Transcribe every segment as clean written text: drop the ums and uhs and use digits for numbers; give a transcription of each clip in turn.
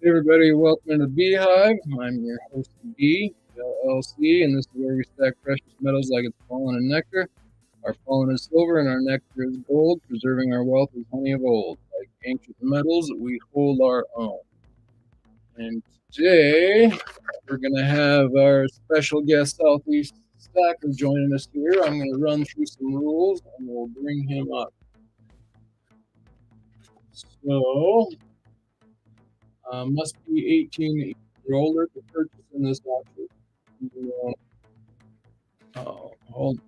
Hey everybody, welcome to the Beehive. I'm your host, TheBee, LLC, and this is where we stack precious metals like it's pollen and nectar. Our pollen is silver and our nectar is gold, preserving our wealth as honey of old. Like ancient metals, we hold our own. And today, we're going to have our special guest, Southeast Stacker, joining us here. I'm going to run through some rules and we'll bring him up. So, must be 18 or older to purchase in this auction. Hold.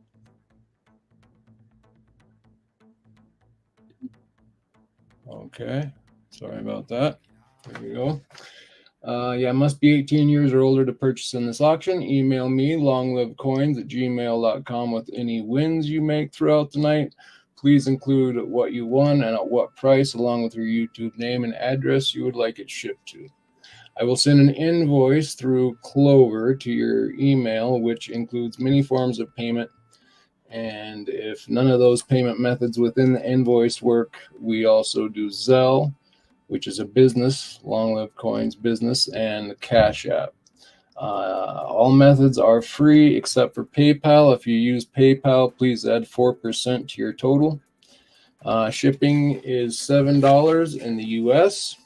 Okay, sorry about that. There we go. Yeah, must be 18 years or older to purchase in this auction. Email me, longlivecoins@gmail.com, with any wins you make throughout the night. Please include what you won and at what price, along with your YouTube name and address you would like it shipped to. I will send an invoice through Clover to your email, which includes many forms of payment. And if none of those payment methods within the invoice work, we also do Zelle, which is a business, Long Live Coins business, and Cash App. All methods are free except for PayPal. If you use PayPal, please add 4% to your total. Shipping is $7 in the US.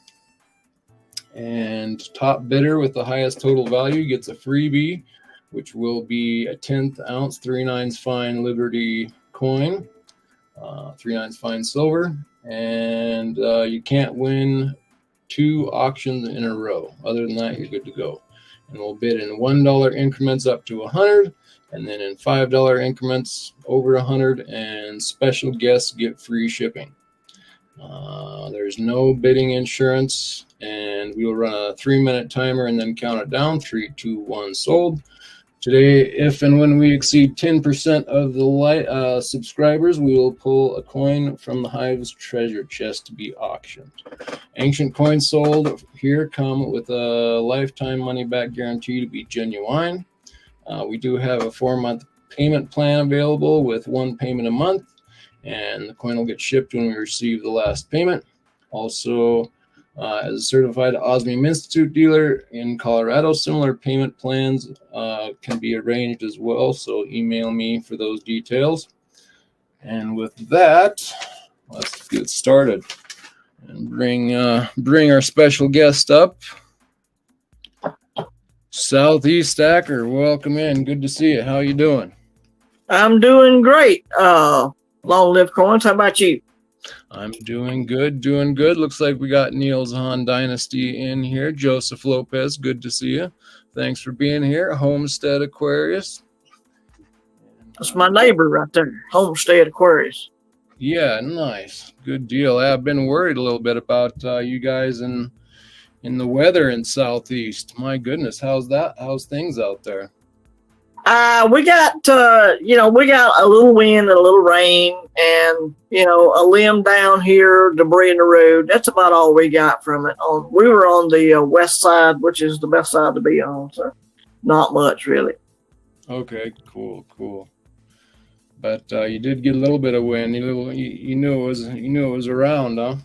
And top bidder with the highest total value gets a freebie, which will be a 1/10 ounce 3/9 fine Liberty coin, 3/9 fine silver, and you can't win 2 auctions in a row. Other than that, you're good to go. And we'll bid in $1 increments up to 100, and then in $5 increments over 100, and special guests get free shipping. There's no bidding insurance, and we will run a 3-minute timer and then count it down. 3, 2, 1, sold. Today, if and when we exceed 10% of the subscribers, we will pull a coin from the Hive's treasure chest to be auctioned. Ancient coins sold here come with a lifetime money-back guarantee to be genuine. We do have a 4-month payment plan available with 1 payment a month, and the coin will get shipped when we receive the last payment. Also, as a certified Osmium Institute dealer in Colorado, similar payment plans can be arranged as well, so email me for those details. And with that, let's get started and bring our special guest up. Southeast Stacker, welcome in. Good to see you. How you doing? I'm doing great. Long Live Coins. How about you? I'm doing good, doing good. Looks like we got Neil's Han Dynasty in here. Joseph Lopez, good to see you. Thanks for being here. Homestead Aquarius. That's my neighbor right there, Homestead Aquarius. Yeah, nice. Good deal. I've been worried a little bit about you guys in the weather in Southeast. My goodness, how's things out there? We got we got a little wind and a little rain, and a limb down here, debris in the road. That's about all we got from it. We were on the west side, which is the best side to be on, so not much really. Okay, cool. But you did get a little bit of wind. You knew it was around, huh?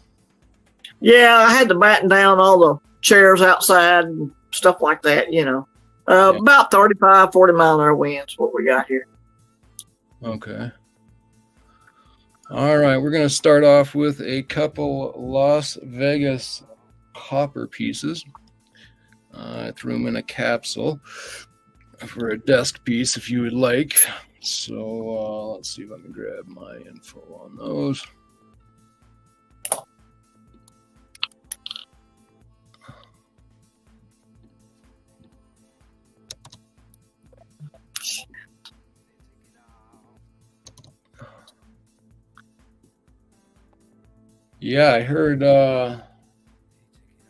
Yeah, I had to batten down all the chairs outside and stuff like that. About 35, 40 mile an hour winds, what we got here. Okay. All right, we're going to start off with a couple Las Vegas copper pieces. I threw them in a capsule for a desk piece if you would like. So let's see if I can grab my info on those. Yeah, I heard, I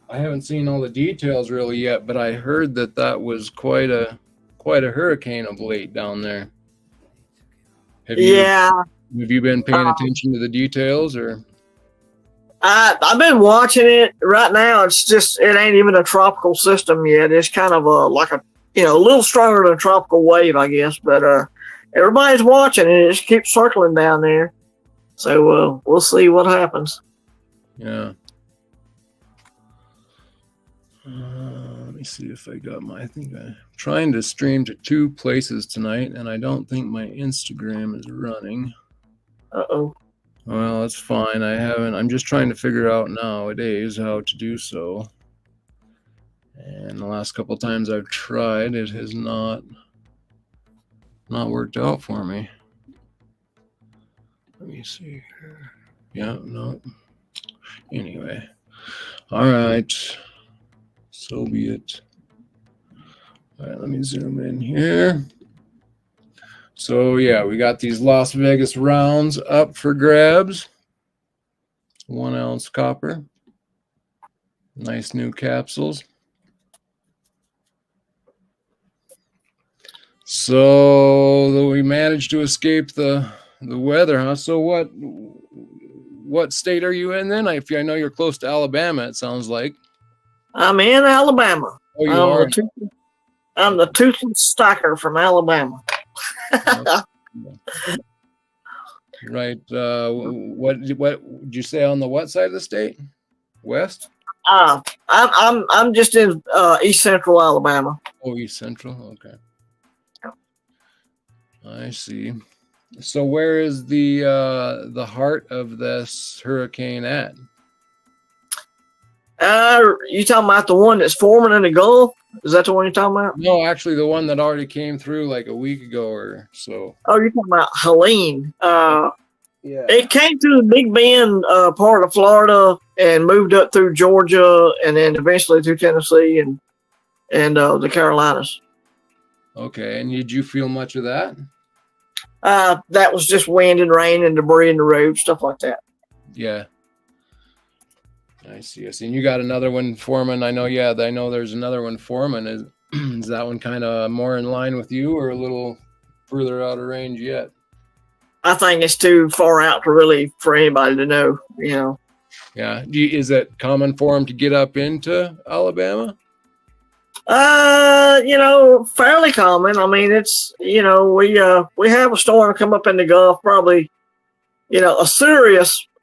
haven't seen all the details really yet, but I heard that was quite a hurricane of late down there. Have you been paying attention to the details, or? I've been watching it. Right now, it ain't even a tropical system yet. It's kind of a little stronger than a tropical wave, I guess. But everybody's watching it. It just keeps circling down there. So we'll see what happens. Yeah. Let me see if I got I think I'm trying to stream to 2 places tonight, and I don't think my Instagram is running. Uh-oh. Well, that's fine. I'm just trying to figure out nowadays how to do so. And the last couple times I've tried, it has not worked out for me. Let me see here. Yeah, no. Anyway. All right. So be it. All right, let me zoom in here. So yeah, we got these Las Vegas rounds up for grabs. 1 ounce copper. Nice new capsules. So we managed to escape the weather, huh? So what state are you in then? If I know you're close to Alabama, it sounds like. I'm in Alabama. Oh, you are. I'm the toothless stacker from Alabama. Right. What did you say on the what side of the state? West? I'm just in East Central Alabama. Oh, East Central. Okay. I see. So where is the heart of this hurricane at? You talking about the one that's forming in the Gulf? Is that the one you're talking about? No, actually, the one that already came through like a week ago or so. Oh, you're talking about Helene. Yeah. It came through the Big Bend part of Florida and moved up through Georgia and then eventually through Tennessee and the Carolinas. Okay, and did you feel much of that? That was just wind and rain and debris in the road, stuff like that. Yeah. I see. And you got another one forming. I know there's another one forming. Is that one kind of more in line with you or a little further out of range yet? I think it's too far out for anybody to know, you know. Yeah. Is it common for them to get up into Alabama? Fairly common. I mean, it's, we have a storm come up in the Gulf, probably,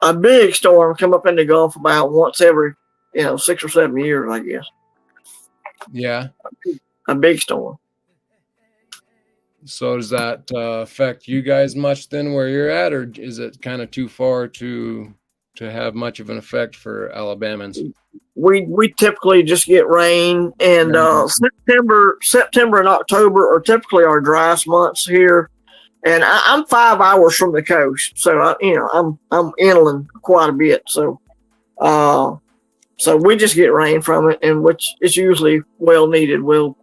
a big storm come up in the Gulf about once every, 6 or 7 years, I guess. Yeah. A big storm. So does that affect you guys much then where you're at, or is it kind of too far to have much of an effect for Alabamans? We typically just get rain, and September and October are typically our driest months here. And I'm 5 hours from the coast, so I'm inland quite a bit. So we just get rain from it, and which is usually well needed. We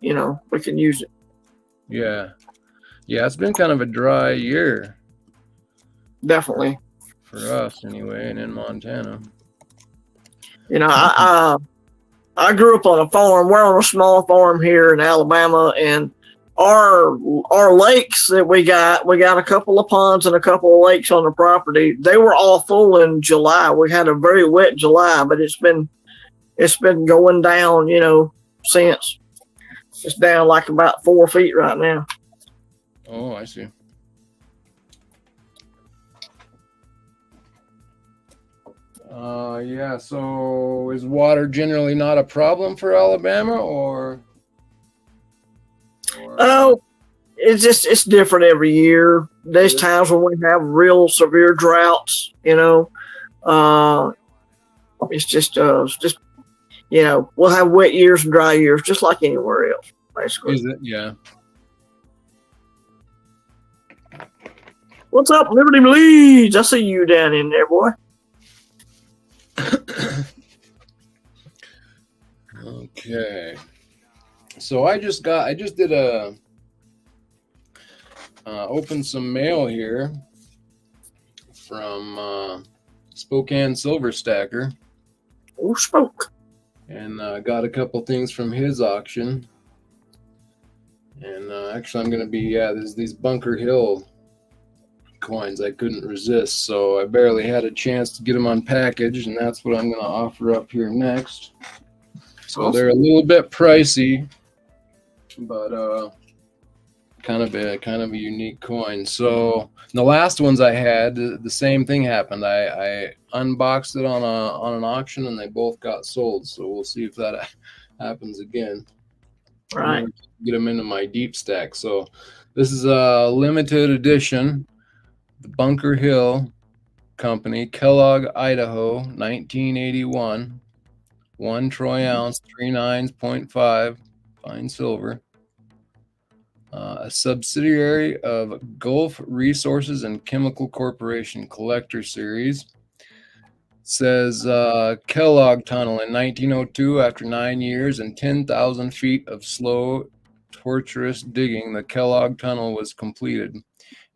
can use it. Yeah, it's been kind of a dry year. Definitely. For us, anyway, and in Montana. I grew up on a farm. We're on a small farm here in Alabama, and our lakes that we got a couple of ponds and a couple of lakes on the property. They were all full in July. We had a very wet July, but it's been going down, since. It's down like about 4 feet right now. Oh, I see. Yeah, so is water generally not a problem for Alabama or? Oh, it's different every year. There's times when we have real severe droughts, it's just we'll have wet years and dry years just like anywhere else, basically. Is it? Yeah. What's up, Liberty Bleeds? I see you down in there, boy. Okay, so I just did opened some mail here from Spokane Silver Stacker. Oh, Spoke. And got a couple things from his auction. And actually, I'm going to be, there's these Bunker Hill coins I couldn't resist, so I barely had a chance to get them unpackaged, and that's what I'm going to offer up here next. So awesome. They're a little bit pricey, but kind of a unique coin. So the last ones I had, the same thing happened. I unboxed it on an auction, and they both got sold. So we'll see if that happens again. Right. Get them into my deep stack. So this is a limited edition, the Bunker Hill Company, Kellogg, Idaho, 1981. 1 troy ounce, 3/9.5 fine silver. A subsidiary of Gulf Resources and Chemical Corporation Collector Series. Says Kellogg Tunnel in 1902, after 9 years and 10,000 feet of slow, tortuous digging, the Kellogg Tunnel was completed,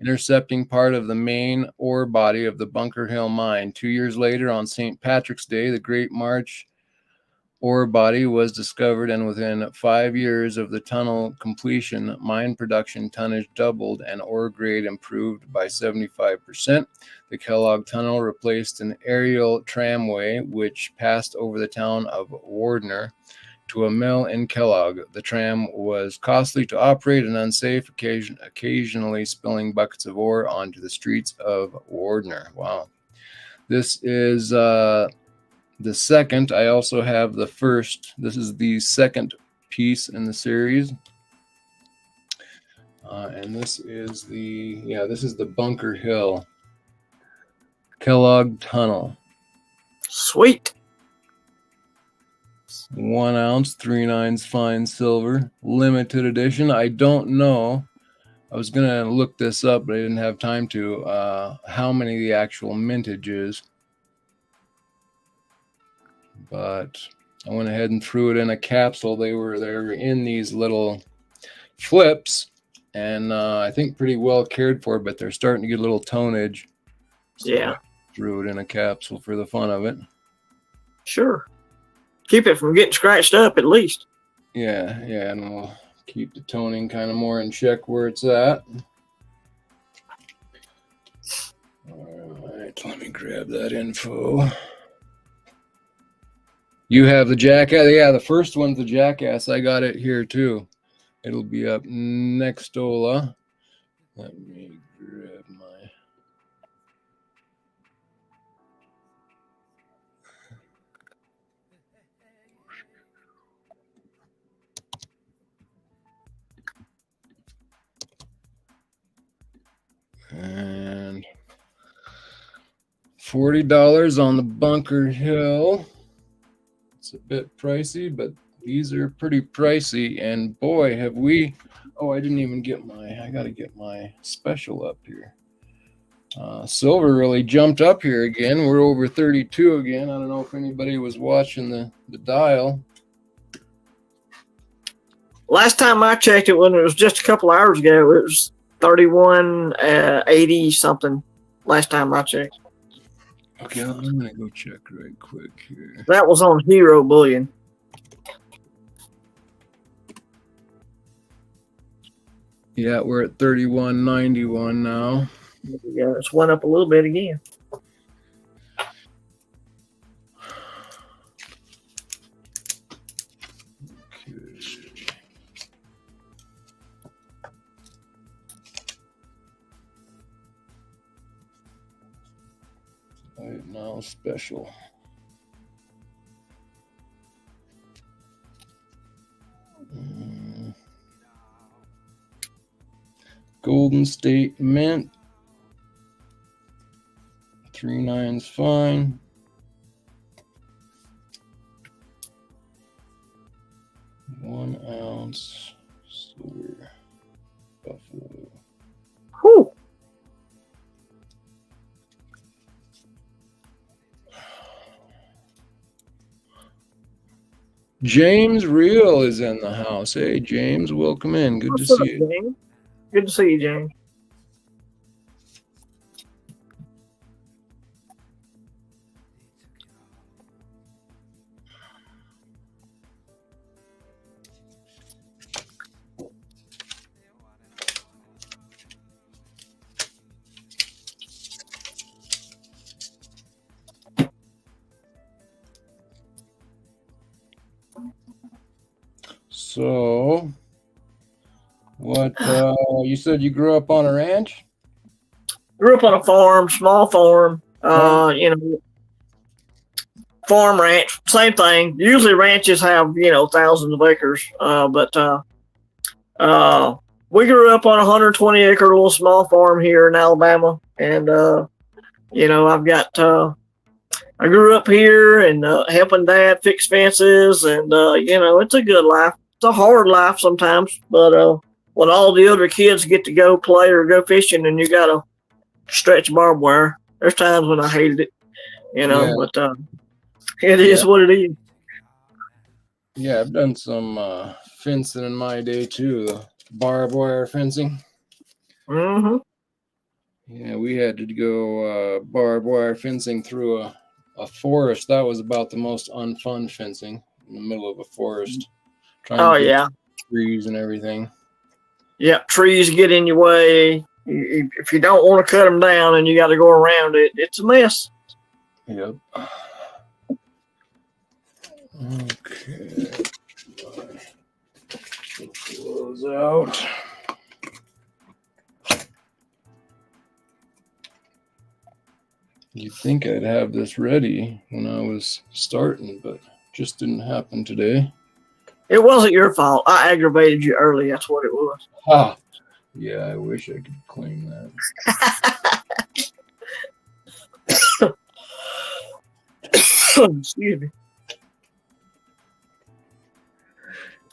intercepting part of the main ore body of the Bunker Hill mine. 2 years later, on St. Patrick's Day, the Great March ore body was discovered, and within 5 years of the tunnel completion, mine production tonnage doubled and ore grade improved by 75%. The Kellogg Tunnel replaced an aerial tramway which passed over the town of Wardner to a mill in Kellogg. The tram was costly to operate and unsafe, occasionally spilling buckets of ore onto the streets of Wardner. Wow. This is the second. I also have the first. This is the second piece in the series. And this is the Bunker Hill Kellogg Tunnel. Sweet. 1 ounce, 3/9 fine silver, limited edition. I don't know. I was going to look this up, but I didn't have time to. How many the actual mintage is. But I went ahead and threw it in a capsule. They were in these little flips, and I think pretty well cared for, but they're starting to get a little tonnage. So Yeah. I threw it in a capsule for the fun of it. Sure. Keep it from getting scratched up at least. Yeah, and we'll keep the toning kind of more in check where it's at. All right, let me grab that info. You have the Jackass. Yeah, the first one's the Jackass. I got it here too. It'll be up next, Ola. Let me grab my... And $40 on the Bunker Hill. It's a bit pricey, but these are pretty pricey. And boy, have we... Oh, I didn't even get I got to get my special up here. Silver really jumped up here again. We're over 32 again. I don't know if anybody was watching the dial. Last time I checked it, when it was just a couple hours ago, it was 31.80 something. Last time I checked. Okay, I'm gonna go check right quick here. That was on Hero Bullion. Yeah, we're at 31.91 now. Yeah, it's went up a little bit again. Right now, special. Golden State Mint. 3/9 fine. One ounce silver buffalo. Whew. James Real is in the house. Hey, James, welcome in. Good to see you. James? Good to see you, James. So, what, you said you grew up on a ranch? Grew up on a farm, small farm. You know, farm ranch, same thing. Usually ranches have, thousands of acres, but we grew up on a 120-acre little small farm here in Alabama, and I grew up here and helping Dad fix fences, and it's a good life. It's a hard life sometimes, but when all the other kids get to go play or go fishing, and you gotta stretch barbed wire, there's times when I hated it, Yeah. but it is what it is. Yeah, I've done some fencing in my day too, the barbed wire fencing. Mm-hmm. Yeah, we had to go barbed wire fencing through a forest. That was about the most unfun fencing, in the middle of a forest. Trying to get trees and everything. Yeah, trees get in your way. If you don't want to cut them down and you got to go around it, it's a mess. Yep. Okay. Close out. You'd think I'd have this ready when I was starting, but just didn't happen today. It wasn't your fault. I aggravated you early. That's what it was. Ah, yeah, I wish I could claim that. Excuse me.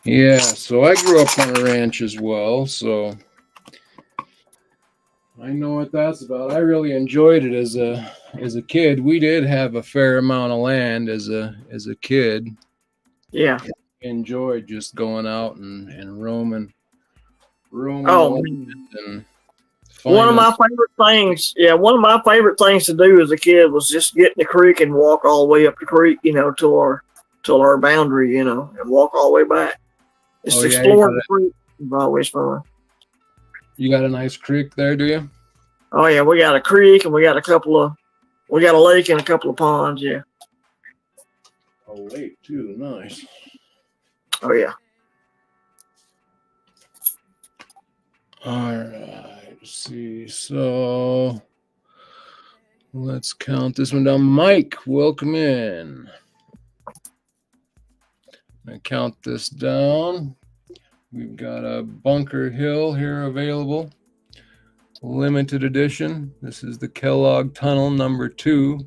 Yeah, so I grew up on a ranch as well, so I know what that's about. I really enjoyed it as a kid. We did have a fair amount of land as a kid. Yeah. Enjoyed just going out and roaming. Oh, and one of my favorite things. Yeah, one of my favorite things to do as a kid was just get in the creek and walk all the way up the creek, till our boundary, and walk all the way back. Just exploring the creek is always fun. You got a nice creek there, do you? Oh yeah, we got a creek and we got a lake and a couple of ponds. Yeah. A lake too, nice. Oh yeah. All right, let's see. So let's count this one down. Mike, welcome in. I count this down. We've got a Bunker Hill here available. Limited edition. This is the Kellogg Tunnel number 2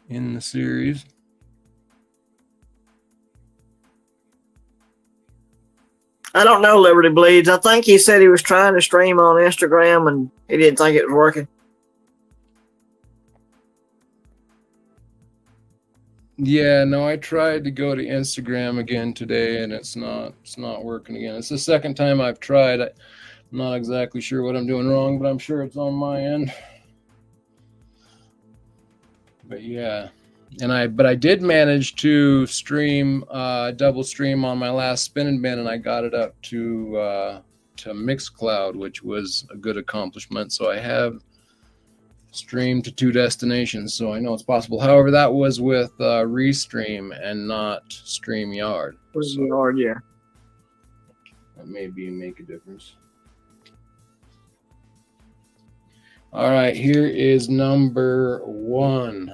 in the series. I don't know, Liberty Bleeds. I think he said he was trying to stream on Instagram and he didn't think it was working. Yeah, no, I tried to go to Instagram again today and it's not working again. It's the second time I've tried. I'm not exactly sure what I'm doing wrong, but I'm sure it's on my end. But yeah, but I did manage to stream double stream on my last spin and bin, and I got it up to Mixcloud, which was a good accomplishment. So I have streamed to 2 destinations, so I know it's possible. However, that was with Restream and not StreamYard. StreamYard, yeah. That may make a difference. All right, here is number 1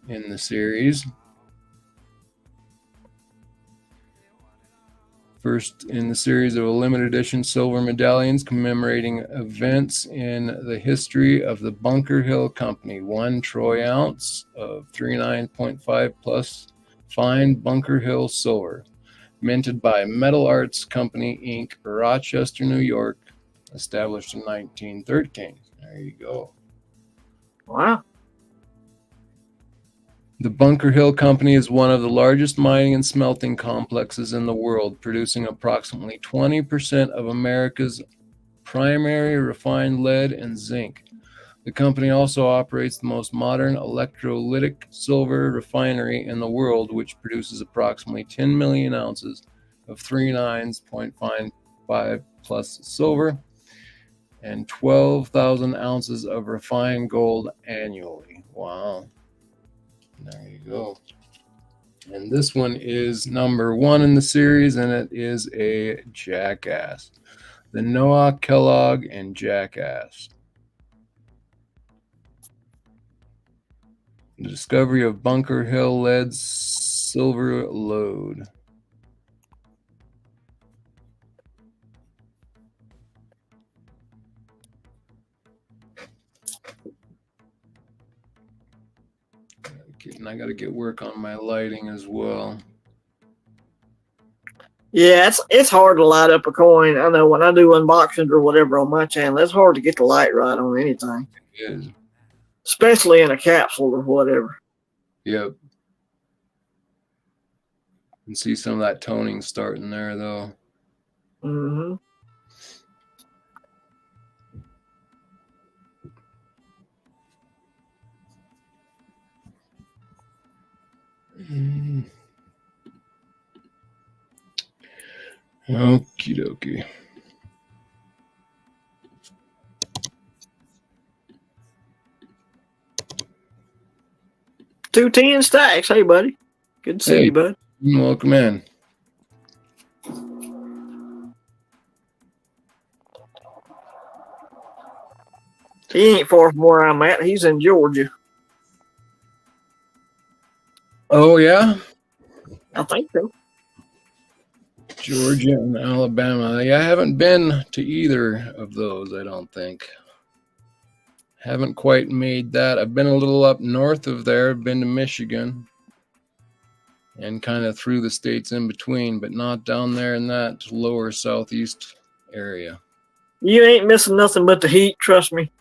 in the series. First in the series of a limited edition silver medallions commemorating events in the history of the Bunker Hill Company. 1 troy ounce of 39.5 plus fine Bunker Hill silver, minted by Metal Arts Company, Inc., Rochester, New York, established in 1913. There you go. Wow. The Bunker Hill Company is one of the largest mining and smelting complexes in the world, producing approximately 20% of America's primary refined lead and zinc. The company also operates the most modern electrolytic silver refinery in the world, which produces approximately 10 million ounces of 3.9.55 plus silver and 12,000 ounces of refined gold annually. Wow. There you go. And this one is number 1 in the series, and it is a Jackass. The Noah Kellogg and Jackass. The discovery of Bunker Hill lead silver lode. And I got to get work on my lighting as well. Yeah, it's hard to light up a coin. I know when I do unboxings or whatever on my channel, it's hard to get the light right on anything. It is. Especially in a capsule or whatever. Yep. You can see some of that toning starting there, though. Mm-hmm. Okie dokie. $2.10 stacks. Hey, buddy. Good to see you, bud. Welcome in. He ain't far from where I'm at. He's in Georgia. Oh, yeah? I think so. Georgia and Alabama. Yeah, I haven't been to either of those, I don't think. Haven't quite made that. I've been a little up north of there. I've been to Michigan and kind of through the states in between, but not down there in that lower southeast area. You ain't missing nothing but the heat, trust me.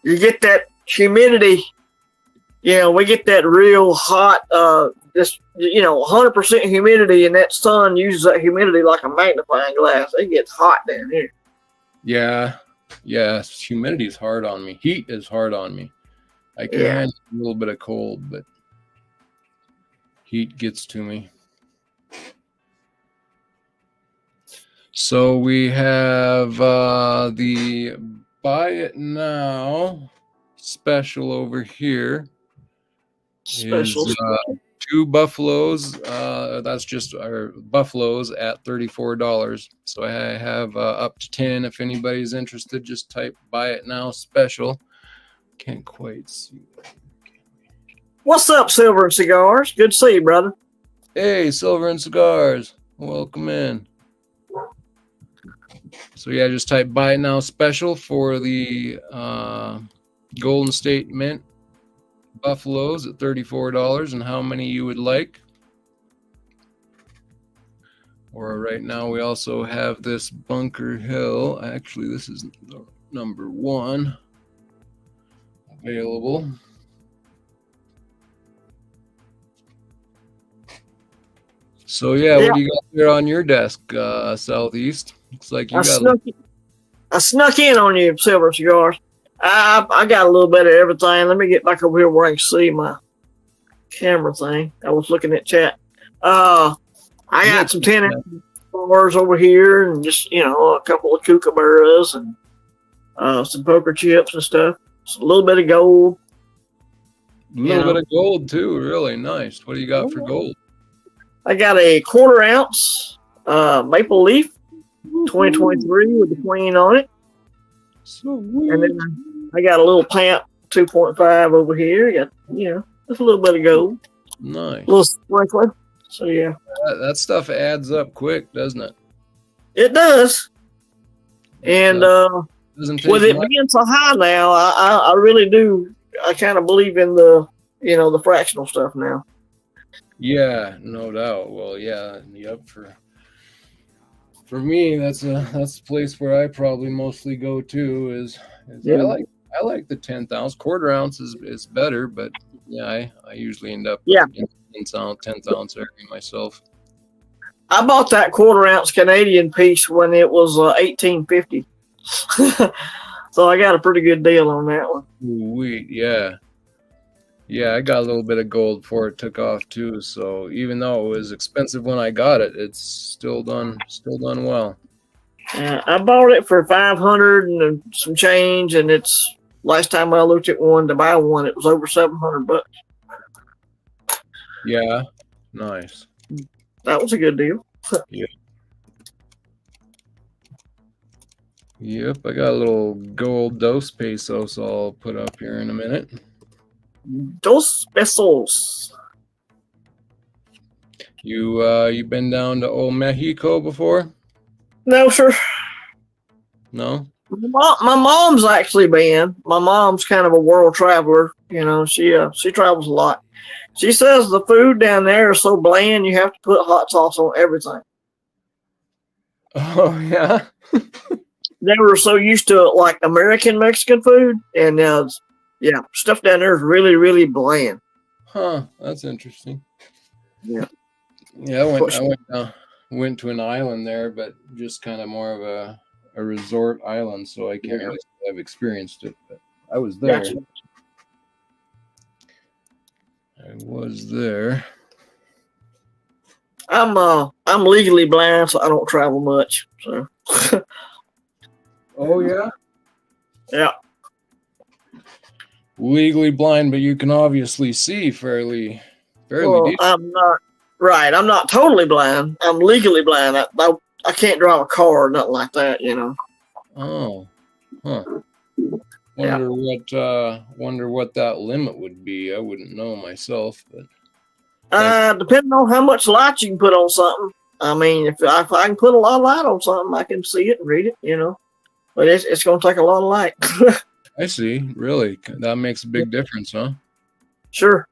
You get that humidity. You know, we get that real hot, just, 100% humidity, and that sun uses that humidity like a magnifying glass. It gets hot down here. Yeah. Humidity is hard on me. Heat is hard on me. I can handle a little bit of cold, but heat gets to me. So we have the buy it now special over here. Special. Is 2 buffaloes. That's just our buffaloes at $34. So I have up to 10. If anybody's interested, just type buy it now special. Can't quite see that. What's up, Silver and Cigars? Good to see you, brother. Hey, Silver and Cigars. Welcome in. So yeah, just type buy it now special for the Golden State Mint buffaloes at $34 and how many you would like. Or right now we also have this Bunker Hill. Actually, this is number 1 available. So yeah, what do you got there on your desk, Southeast? Looks like you I snuck in on you, Silver Cigars. I got a little bit of everything. Let me get back over here where I can see my camera thing. I was looking at chat. I got some 10 bars over here, and just a couple of kookaburras and some poker chips and stuff. Just a little bit of gold. A little bit of gold too. Really nice. What do you got for gold? I got a 1/4 ounce maple leaf 2023 with the queen on it. And then I got a little pant 2.5 over here. I got, just a little bit of gold. Nice. A little sprinkler. So, yeah. That stuff adds up quick, doesn't it? It does. And with it being so high now, I really do. I kind of believe in the, the fractional stuff now. Yeah, no doubt. Well, yep. For me, that's a place where I probably mostly go to. Is I like the 10th ounce. 1/4 ounce is better, but I usually end up in 10th ounce area myself. I bought that 1/4 ounce Canadian piece when it was $18.50. So I got a pretty good deal on that one. Sweet, yeah. Yeah, I got a little bit of gold before it took off too. So even though it was expensive when I got it, it's still done well. I bought it for $500 and some change, and it's last time I looked at one to buy one, it was over $700. Yeah, nice. That was a good deal. Yeah. Yep, I got a little gold dos peso, so I'll put up here in a minute. Dos pesos. You been down to old Mexico before? No, sir. No? My mom's actually been. My mom's kind of a world traveler. You know, she travels a lot. She says the food down there is so bland you have to put hot sauce on everything. Oh yeah. They were so used to like American Mexican food, and yeah, stuff down there is really, really bland. Huh, that's interesting. Yeah. Yeah, went to an island there, but just kind of more of a resort island, so I can't really say I've experienced it, but I was there. Gotcha. I was there. I'm legally blind, so I don't travel much. So. Oh yeah. Yeah. Legally blind, but you can obviously see fairly Well, decent. I'm not right. I'm not totally blind. I'm legally blind. I can't drive a car or nothing like that. You know. Oh, huh. Wonder what that limit would be. I wouldn't know myself, but Depending on how much light you can put on something. I mean, if I can put a lot of light on something, I can see it and read it. You know, but it's going to take a lot of light. I see. Really, that makes a big difference, huh? Sure.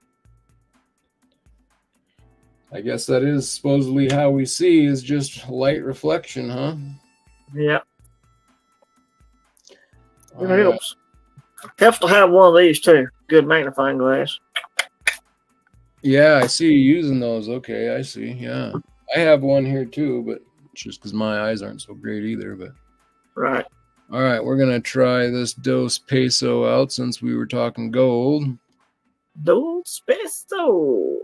I guess that is supposedly how we see is just light reflection, huh? Yeah. It helps. Helps to have one of these too. Good magnifying glass. Yeah, I see you using those. Okay, I see. Yeah, I have one here too, but just because my eyes aren't so great either. But right. All right, we're gonna try this dos peso out since we were talking gold. Dos peso.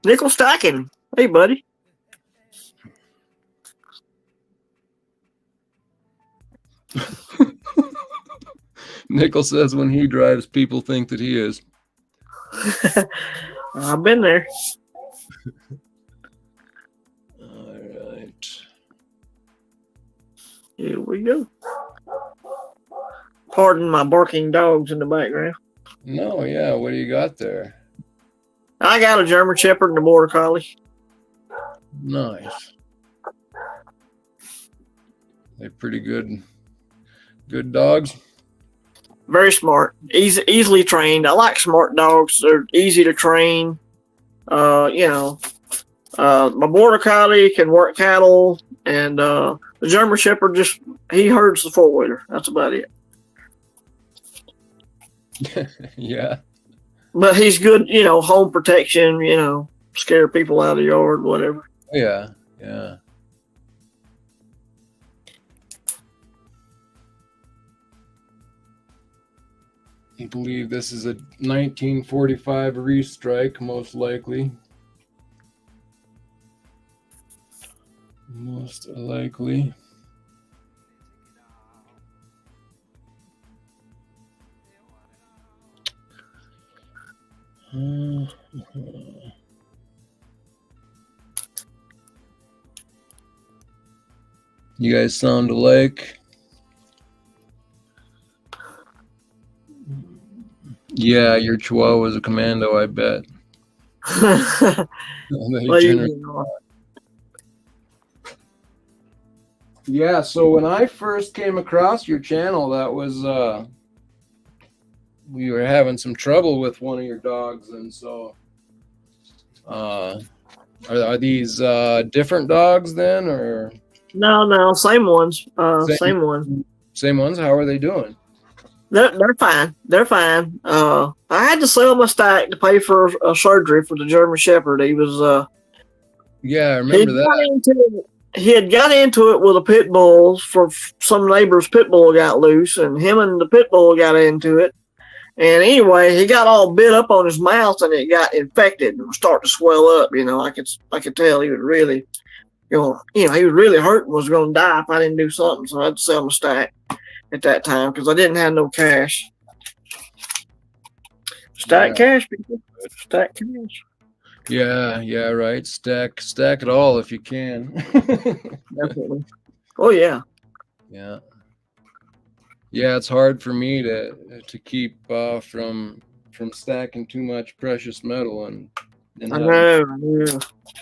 Nickel stacking. Hey, buddy. Nickel says when he drives, people think that he is. I've been there. All right. Here we go. Pardon my barking dogs in the background. No, yeah. What do you got there? I got a German Shepherd and a Border Collie. Nice. They're pretty good dogs. Very smart, easily trained. I like smart dogs. They're easy to train. My Border Collie can work cattle, and the German Shepherd he herds the 4-wheeler. That's about it. Yeah. But he's good, home protection, scare people out of the yard, whatever. Yeah, yeah. I believe this is a 1945 restrike, most likely. Most likely. You guys sound alike. Yeah, your Chihuahua is a commando, I bet. Yeah, so when I first came across your channel, that was we were having some trouble with one of your dogs, and so are these different dogs then, or No, same ones. Same ones. Same ones. How are they doing? They're fine. They're fine. I had to sell my stack to pay for a surgery for the German Shepherd. He was yeah, I remember that. He had got into it with a pit bull. For some neighbor's pit bull got loose, and him and the pit bull got into it. And anyway, he got all bit up on his mouth, and it got infected and started to swell up. I could tell he was really, he was really hurt and was going to die if I didn't do something. So I had to sell my stack at that time because I didn't have no cash. Stack cash, people. Stack cash. Yeah, right. Stack it all if you can. Definitely. Oh yeah. Yeah. Yeah, it's hard for me to keep from stacking too much precious metal and I having know.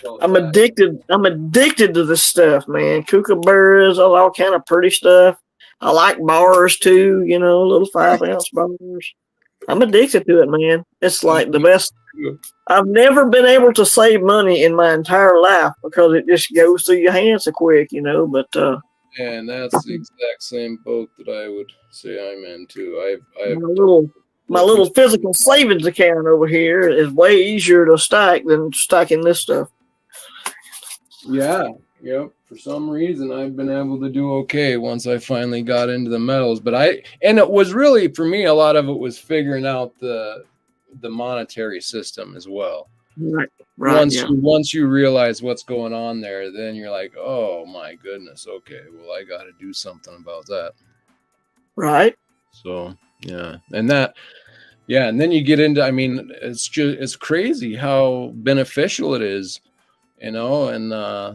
all I'm that. addicted. I'm addicted to this stuff, man. Kookaburras, all kind of pretty stuff. I like bars too. Little 5-ounce bars. I'm addicted to it, man. It's like the best. I've never been able to save money in my entire life because it just goes through your hands so quick, But And that's the exact same boat that I would say I'm in too. I've my little physical savings account over here is way easier to stack than stacking this stuff. Yeah, yep. For some reason, I've been able to do okay once I finally got into the metals. But it was really for me, a lot of it was figuring out the monetary system as well. Right. Once you realize what's going on there, then you're like, oh my goodness, okay, well I got to do something about that. Right. So yeah, and then you get into. I mean, it's crazy how beneficial it is, and I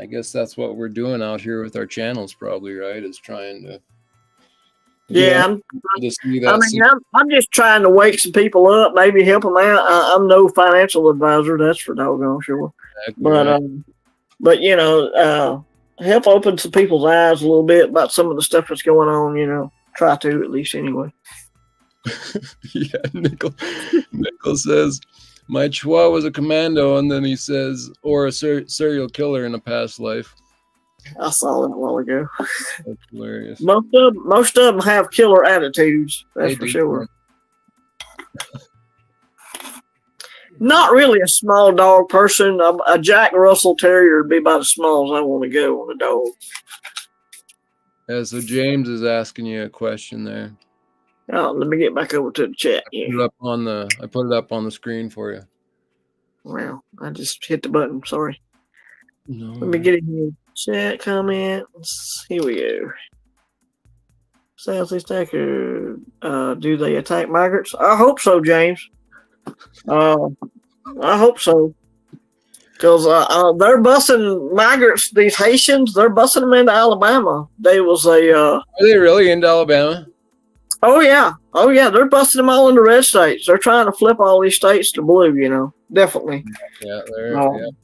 guess that's what we're doing out here with our channels, probably, right? Is trying to. Yeah, I'm just trying to wake some people up, maybe help them out. I'm no financial advisor, that's for doggone sure. Exactly, but help open some people's eyes a little bit about some of the stuff that's going on. Try to, at least, anyway. Yeah, Nickel says, my Chihuahua was a commando, and then he says, or a serial killer in a past life. I saw that a while ago. That's hilarious. Most of them have killer attitudes. That's for sure. Not really a small dog person. A Jack Russell Terrier would be about as small as I want to go on a dog. Yeah, so James is asking you a question there. Oh, let me get back over to the chat. I put it up on the screen for you. Well, I just hit the button. Sorry. No. Let me get it here. Chat comments. Here we go. Southeast Stacker. Do they attack migrants? I hope so, James. I hope so. Because they're busing migrants, these Haitians, they're busing them into Alabama. Are they really into Alabama? Oh yeah. They're busting them all into red states. They're trying to flip all these states to blue, definitely. Yeah,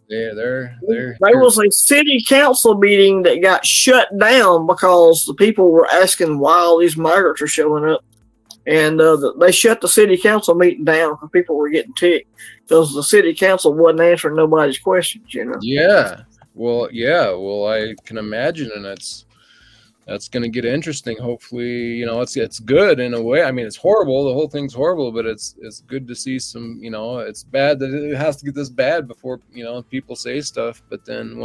there was a city council meeting that got shut down because the people were asking why all these migrants are showing up. And they shut the city council meeting down because people were getting ticked because the city council wasn't answering nobody's questions, Yeah. Well, I can imagine, and that's going to get interesting. Hopefully, it's good in a way. I mean, it's horrible. The whole thing's horrible, but it's good to see some, it's bad that it has to get this bad before, people say stuff. But then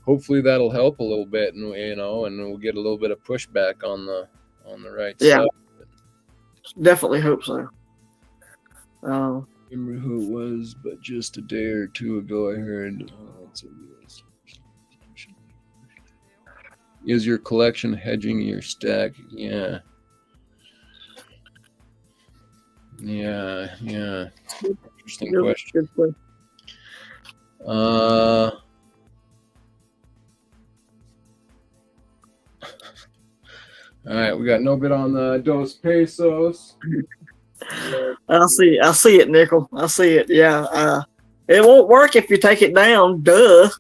hopefully that'll help a little bit, and, and we'll get a little bit of pushback on the right stuff. Definitely hope so. Remember who it was, but just a day or two ago, I heard. Is your collection hedging your stack? Yeah. Interesting question. All right, we got no bid on the Dos Pesos. I see it, Nickel. I see it. Yeah. It won't work if you take it down. Duh.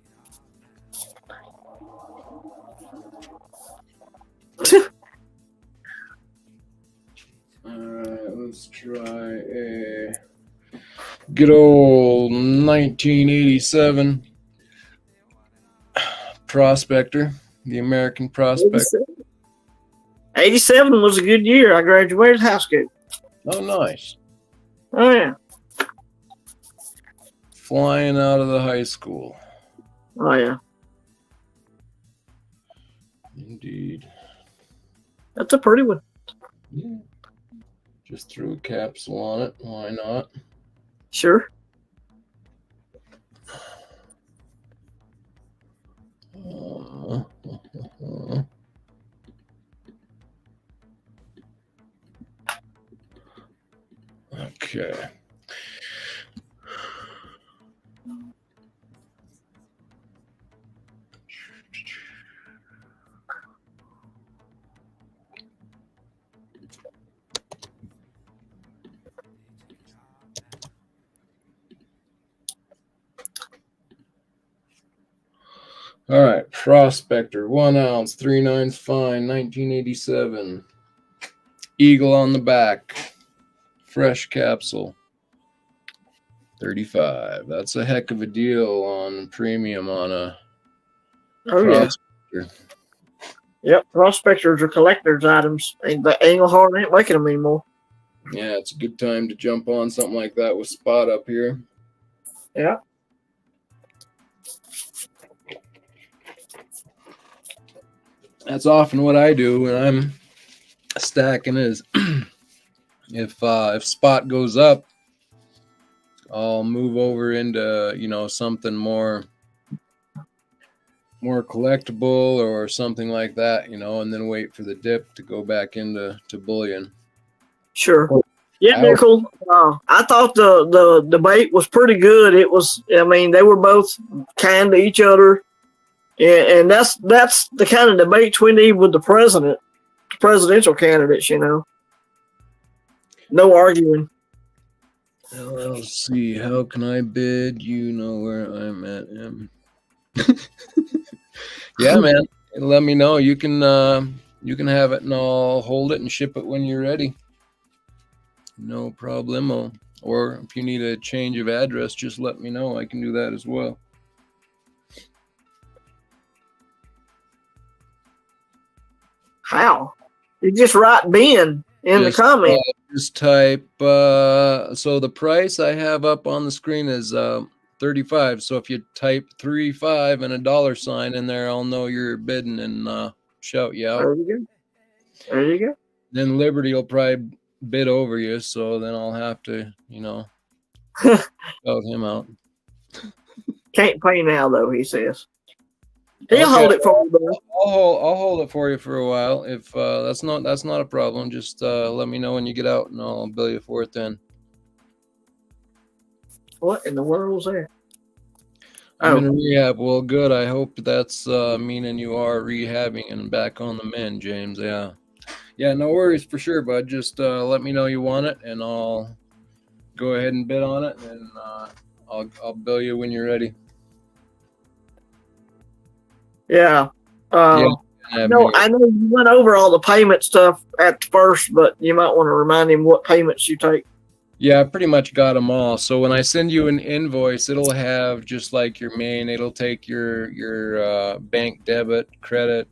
All right, let's try a good old 1987 Prospector, the American Prospector. 87 was a good year. I graduated high school. Oh, nice. Oh, yeah. Flying out of the high school. Oh, yeah. Indeed. That's a pretty one. Yeah. Just threw a capsule on it. Why not? Sure. Okay. All right, Prospector, 1 ounce, 3/9 fine, 1987. Eagle on the back, fresh capsule, 35. That's a heck of a deal on premium on a Prospector. Yep, Prospectors are collector's items. The Engelhard ain't making them anymore. Yeah, it's a good time to jump on something like that with spot up here. Yeah. That's often what I do when I'm stacking is if spot goes up, I'll move over into, you know, something more collectible or something like that, you know, and then wait for the dip to go back into bullion. Sure. Yeah, Nickel. I thought the debate was pretty good. It was, I mean, they were both kind to each other. And that's the kind of debates we need with the presidential candidates, you know. No arguing. Let's see. How can I bid? You know where I'm at. Yeah, man. Let me know. You can have it, and I'll hold it and ship it when you're ready. No problemo. Or if you need a change of address, just let me know. I can do that as well. How? You just write Ben in the comment. Just type. So the price I have up on the screen is 35. So if you type 35 and a $sign in there, I'll know you're bidding and shout you out. There you go. There you go. Then Liberty will probably bid over you, so then I'll have to, you know, shout him out. Can't pay now though, he says. He'll hold it for you. I'll hold it for you for a while. If that's not a problem, just let me know when you get out, and I'll bill you for it then. What in the world's that? I'm in rehab. Well, good. I hope that's meaning you are rehabbing and back on the mend, James. Yeah. No worries for sure, bud. Just let me know you want it, and I'll go ahead and bid on it, and I'll bill you when you're ready. Yeah. I know you went over all the payment stuff at first, but you might want to remind him what payments you take. Yeah, I pretty much got them all. So when I send you an invoice, it'll have just like your main. It'll take your bank debit, credit,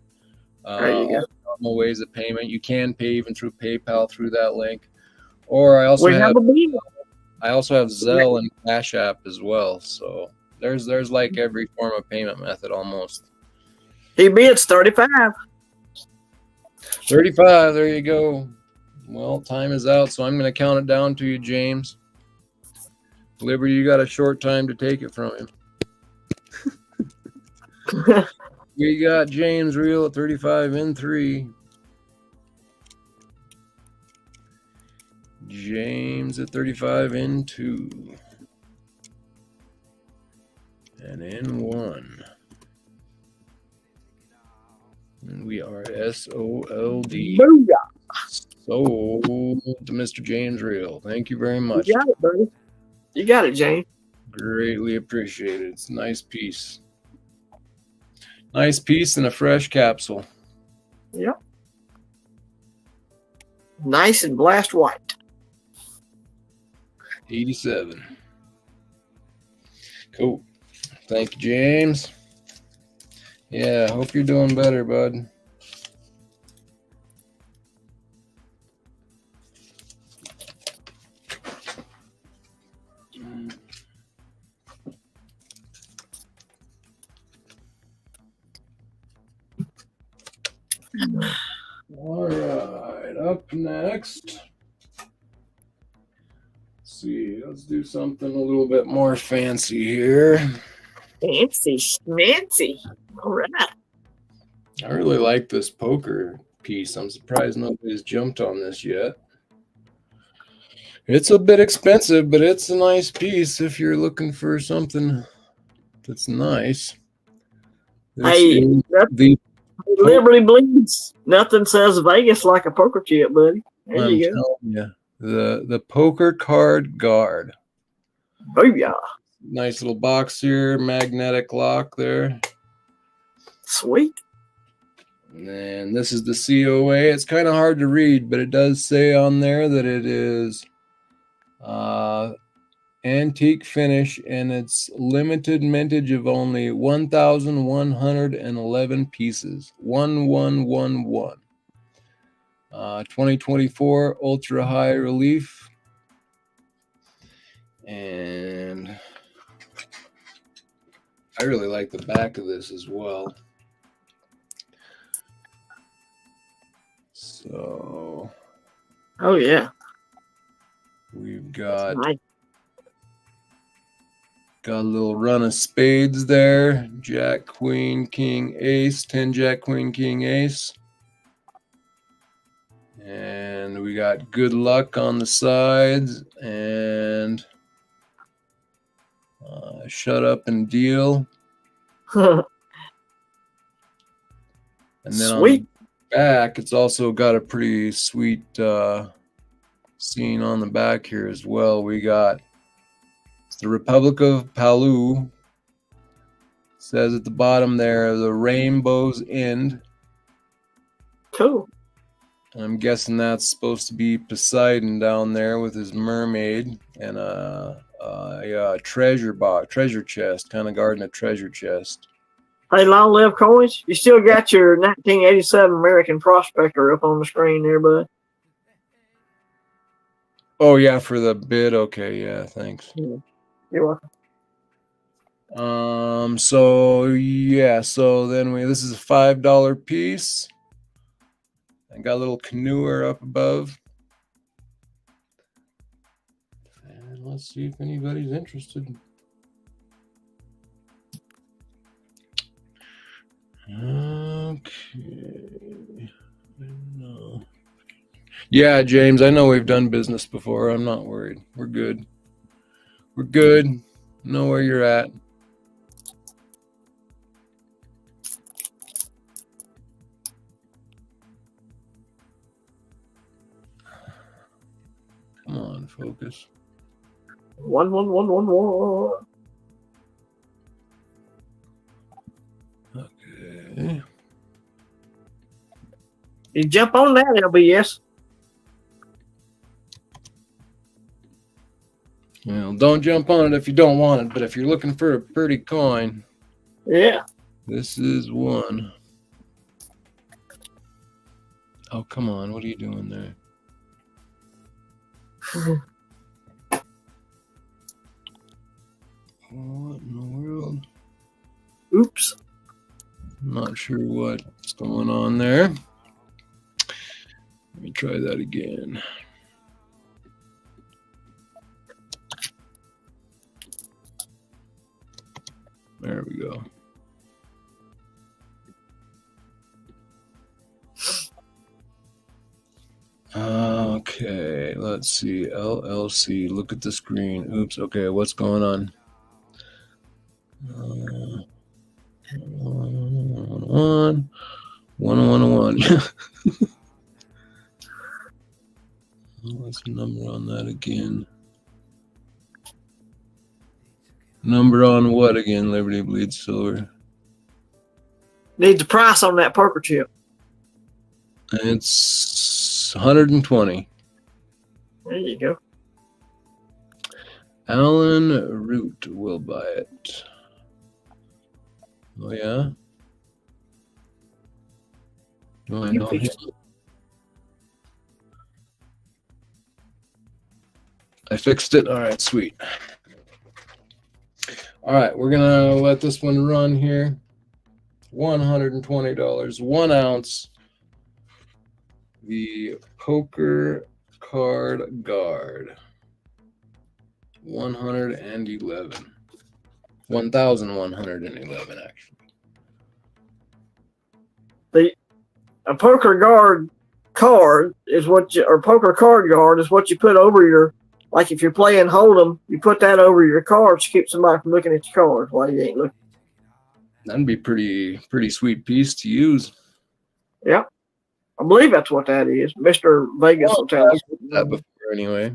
normal ways of payment. You can pay even through PayPal through that link. Or I also have Zelle and Cash App as well. So there's like every form of payment method almost. He bids 35. 35, there you go. Well, time is out, so I'm going to count it down to you, James. Liberty, you got a short time to take it from him. We got James Reel at 35 in 3. James at 35 in 2. And in 1. And we are SOLD. Booyah. Sold to Mr. James Reel. Thank you very much. You got it, buddy. You got it, James. Greatly appreciated. It's a nice piece. Nice piece and a fresh capsule. Yep. Nice and blast white. 87. Cool. Thank you, James. Yeah, hope you're doing better, bud. All right, up next. Let's see, let's do something a little bit more fancy here. Fancy schmancy. All right. I really like this poker piece. I'm surprised nobody's jumped on this yet. It's a bit expensive, but it's a nice piece if you're looking for something that's nice. This Hey, is the Liberty bleeds. Nothing says Vegas like a poker chip, buddy. There I'm you go. telling you, the poker card guard. Booyah. Nice little box here, magnetic lock there. Sweet. And this is the COA. It's kind of hard to read, but it does say on there that it is antique finish, and it's limited mintage of only 1,111 pieces. 1111. 2024 ultra high relief. And I really like the back of this as well. So, Oh, yeah. we've got Nice. a little run of spades there. Jack, queen, king, ace. 10 jack, queen, king, ace. And we got good luck on the sides. And shut up and deal. And then Sweet. on the back, it's also got a pretty sweet scene on the back here as well. We got the Republic of Palau. Says at the bottom there, the rainbow's end. Cool. I'm guessing that's supposed to be Poseidon down there with his mermaid and a treasure box, treasure chest, kind of guarding a treasure chest. Hey, long live coins. You still got your 1987 American Prospector up on the screen there, bud. Oh yeah, for the bid. Okay, yeah, thanks. Yeah. You're welcome. So then this is a $5 piece. I got a little canoeer up above. And let's see if anybody's interested. Okay. No. Yeah, James, I know we've done business before. I'm not worried. We're good. We're good. Know where you're at. Come on, focus. 11111. Okay. You jump on that, LBS. Well, don't jump on it if you don't want it, but if you're looking for a pretty coin, Yeah. this is one. Oh, come on. What are you doing there? What in the world? Oops. Not sure what's going on there. Let me try that again. There we go. Okay, let's see. LLC. Look at the screen. Oops. Okay, what's going on? 101. What's the number on that again? Number on what again? Liberty Bleeds Silver. Needs the price on that poker chip. It's 120. There you go. Alan Root will buy it. Oh yeah. Do I know him? I fixed it. All right, sweet. All right, we're gonna let this one run here. $120, 1 ounce. The poker card guard. 111. 1,111 actually. A poker guard card is what you, or poker card guard is what you put over your, like if you're playing Hold'em, you put that over your cards to keep somebody from looking at your cards while you ain't looking. That'd be pretty sweet piece to use. Yeah, I believe that's what that is. Mr. Vegas will tell us. I've heard that before anyway.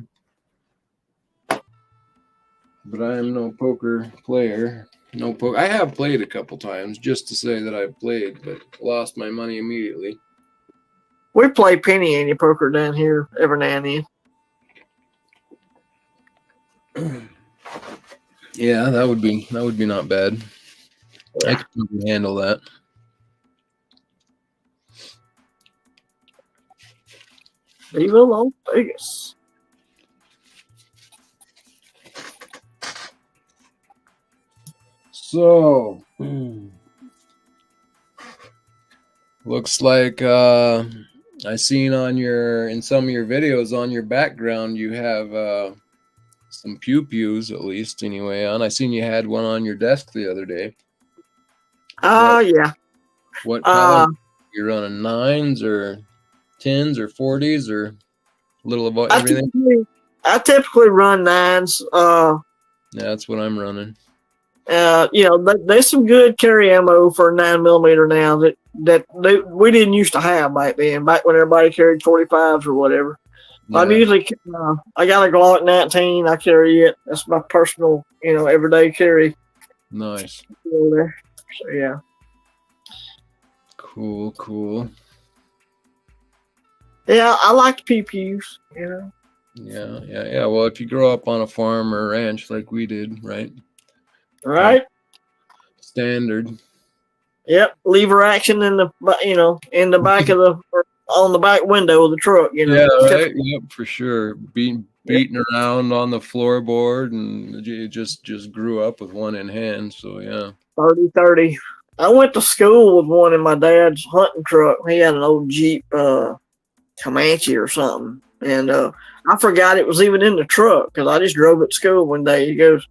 But I am no poker player. No poker. I have played a couple times just to say that I've played, but lost my money immediately. We play penny ante poker down here every now and then. Yeah, that would be not bad. Yeah. I could probably handle that. Viva Las Vegas. So, looks like I seen in some of your videos on your background you have some pew-pews, at least anyway. I seen you had one on your desk the other day. Yeah. What color? You running 9s or 10s or 40s or a little of everything? I typically run 9s. Yeah, that's what I'm running. There's some good carry ammo for 9mm now that we didn't used to have back then. Back when everybody carried 45s or whatever. Yeah. I'm usually I got a Glock 19. I carry it. That's my personal, everyday carry. Nice. So yeah. Cool. Yeah, I like the pew-pews, Yeah. Well, if you grow up on a farm or ranch like we did, right? Right. Standard. Yep. Lever action in the back of on the back window of the truck, Yeah, right. Yep, for sure. Beating around on the floorboard, and you just grew up with one in hand. So yeah. 30. I went to school with one in my dad's hunting truck. He had an old Jeep Comanche or something, and I forgot it was even in the truck because I just drove it to school one day. He goes,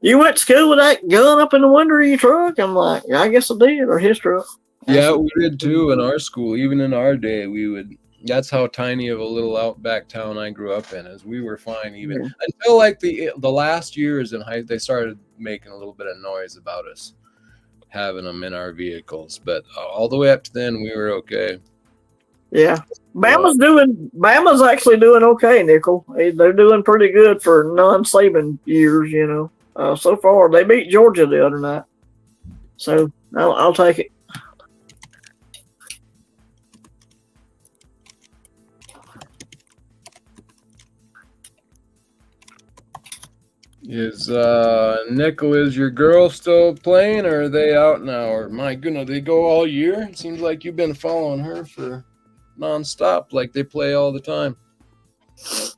"You went to school with that gun up in the window of your truck?" I'm like, "Yeah, I guess I did," or his truck. Yeah, we did too in our school. Even in our day, we would. That's how tiny of a little outback town I grew up in. Is we were fine even until like the last years in high, they started making a little bit of noise about us having them in our vehicles. But all the way up to then, we were okay. Yeah, Bama's actually doing okay, Nickel. They're doing pretty good for non-Saban years, so far, they beat Georgia the other night. So I'll take it. Is Nickel, is your girl still playing, or are they out now? Or my goodness, they go all year? It seems like you've been following her for nonstop, like they play all the time.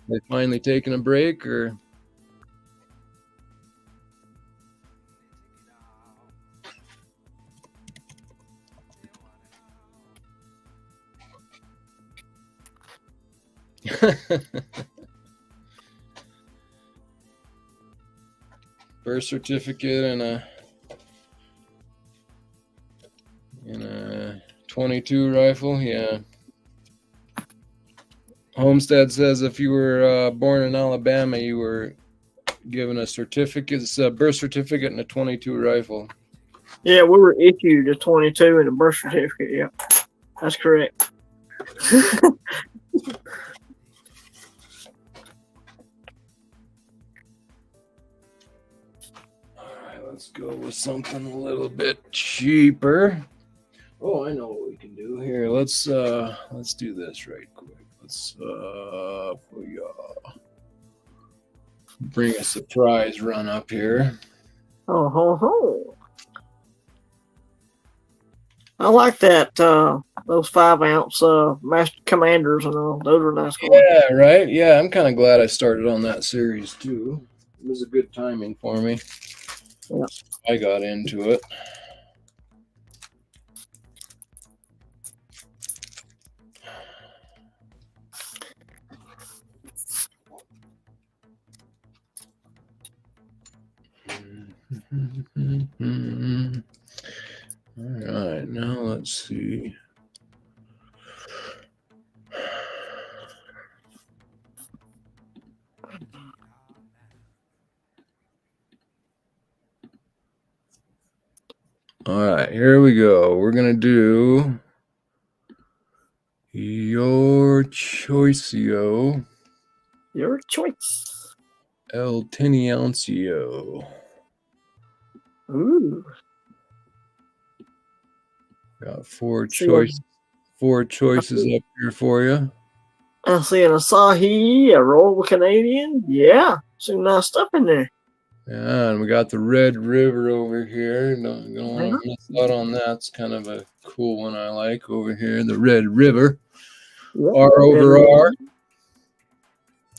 They finally taking a break, or? Birth certificate and a 22 rifle, yeah. Homestead says if you were born in Alabama, you were given a certificate, it's a birth certificate and a 22 rifle. Yeah, we were issued a 22 and a birth certificate. Yeah, that's correct. Let's go with something a little bit cheaper. Oh, I know what we can do here. Let's do this right quick. Let's bring a surprise run up here. Oh. I like that. Those 5-ounce Master Commanders and all. Those are nice. Yeah, right. Yeah, I'm kind of glad I started on that series too. It was a good timing for me. Yeah. I got into it. All right, now let's see. All right, here we go. We're going to do your choicio. Your choice. El Teniancio. Ooh. Got four See choices up here for you. I see an Asahi, a Royal Canadian. Yeah, some nice stuff in there. Yeah, and we got the Red River over here. Don't want to miss out on that. It's kind of a cool one I like over here. The Red River. Yep. R over R.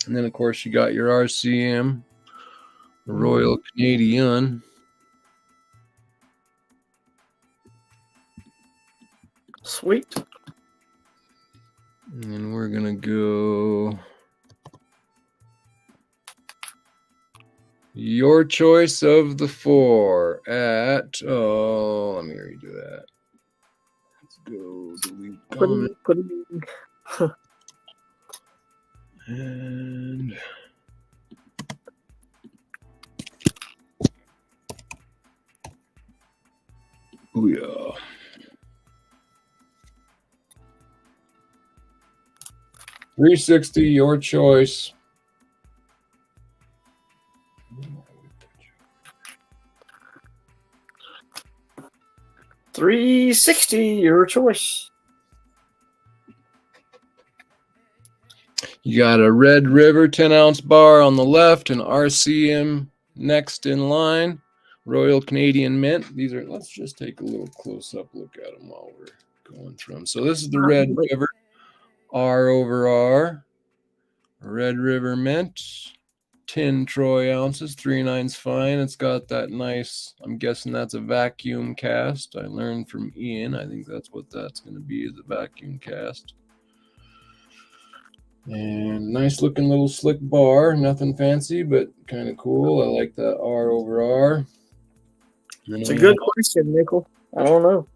And then, of course, you got your RCM, the Royal Canadian. Sweet. And then we're going to go your choice of the four at, let me redo that. Let's go delete comment. And booyah. $360, your choice. $360, your choice. You got a Red River 10-ounce bar on the left, and RCM next in line. Royal Canadian Mint. These are, let's just take a little close-up look at them while we're going through them. So this is the Red River, R over R. Red River Mint, 10 troy ounces, 3/9 fine. It's got that nice, I'm guessing that's a vacuum cast. I learned from Ian. I think that's what that's going to be, is a vacuum cast. And nice looking little slick bar. Nothing fancy, but kind of cool. I like that R over R. It's a good question, Nickel. I don't know.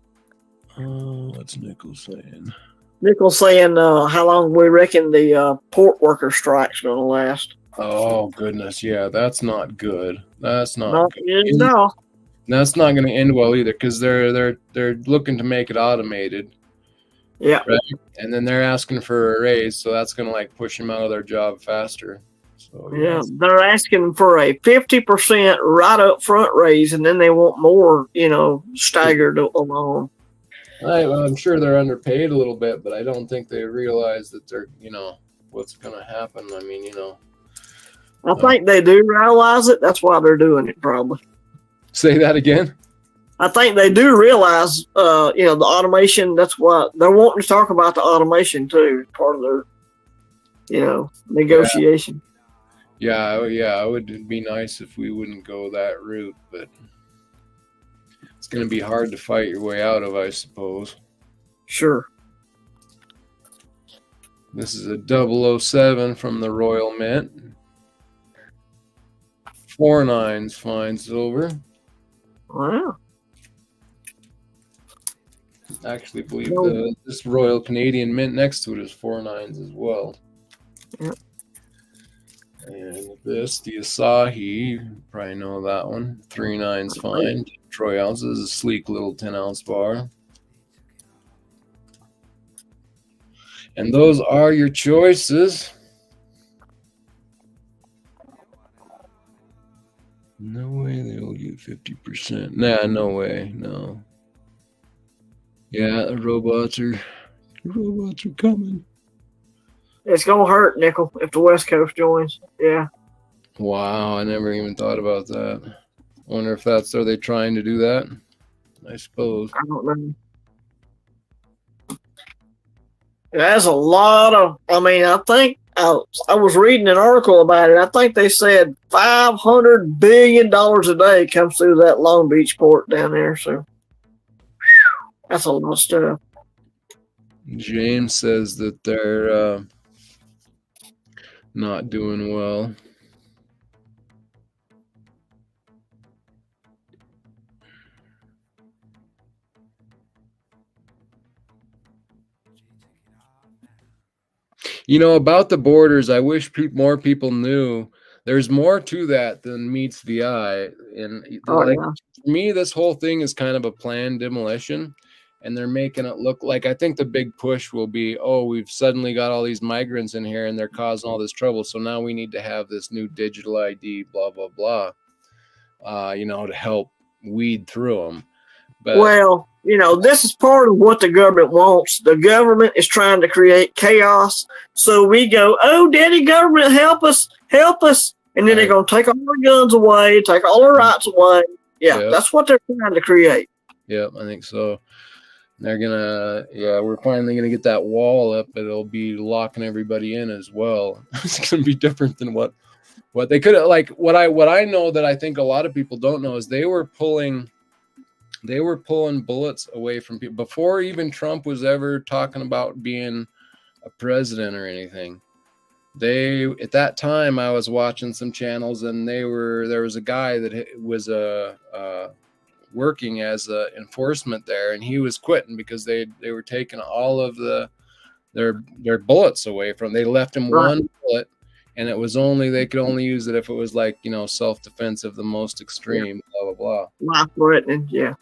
What's Nickel saying? Nickel's saying how long we reckon the port worker strike's going to last. Oh, goodness. Yeah, that's not good. That's not good. No. That's not going to end well either, because they're looking to make it automated. Yeah. Right? And then they're asking for a raise, so that's going to like push them out of their job faster. So yeah, they're asking for a 50% right up front raise, and then they want more, staggered along. I'm sure they're underpaid a little bit, but I don't think they realize that they're, what's going to happen. I mean, I think they do realize it. That's why they're doing it, probably. Say that again. I think they do realize, the automation. That's why they're wanting to talk about the automation too, part of their, negotiation. Yeah, it would be nice if we wouldn't go that route, but it's going to be hard to fight your way out of, I suppose. Sure. This is a 007 from the Royal Mint. 4/9 fine silver. Wow. I actually believe this Royal Canadian Mint next to it is 4/9 as well. Yep. And this, the Asahi, you probably know that one. 3/9 fine. Troy ounces, a sleek little 10-ounce bar. And those are your choices. No way they'll get 50%. Nah, no way. No. Yeah, the robots are coming. It's gonna hurt, Nickel, if the West Coast joins. Yeah. Wow, I never even thought about that. I wonder if are they trying to do that? I suppose. I don't know. That's a lot of. I think I was reading an article about it. I think they said $500 billion a day comes through that Long Beach port down there. So that's a lot of stuff. James says that they're not doing well. About the borders, I wish more people knew there's more to that than meets the eye. And Oh, like yeah. for me, this whole thing is kind of a planned demolition, and they're making it look like, I think the big push will be, oh, we've suddenly got all these migrants in here and they're causing all this trouble, so now we need to have this new digital ID, blah blah blah, to help weed through them. But Well, this is part of what the government wants. The government is trying to create chaos. So we go, oh, daddy government, help us. And then they're going to take all our guns away, take all our rights away. Yeah, Yep. That's what they're trying to create. Yep, I think so. They're we're finally gonna get that wall up, but it'll be locking everybody in as well. It's gonna be different than what they could have. Like what I know that I think a lot of people don't know is they were pulling bullets away from people before even Trump was ever talking about being a president or anything. At that time, I was watching some channels, and there was a guy that was working as a enforcement there, and he was quitting because they were taking all of their bullets away from. They left him one bullet, and it was they could only use it if it was like self-defense of the most extreme, blah blah blah. Life-threatening, yeah.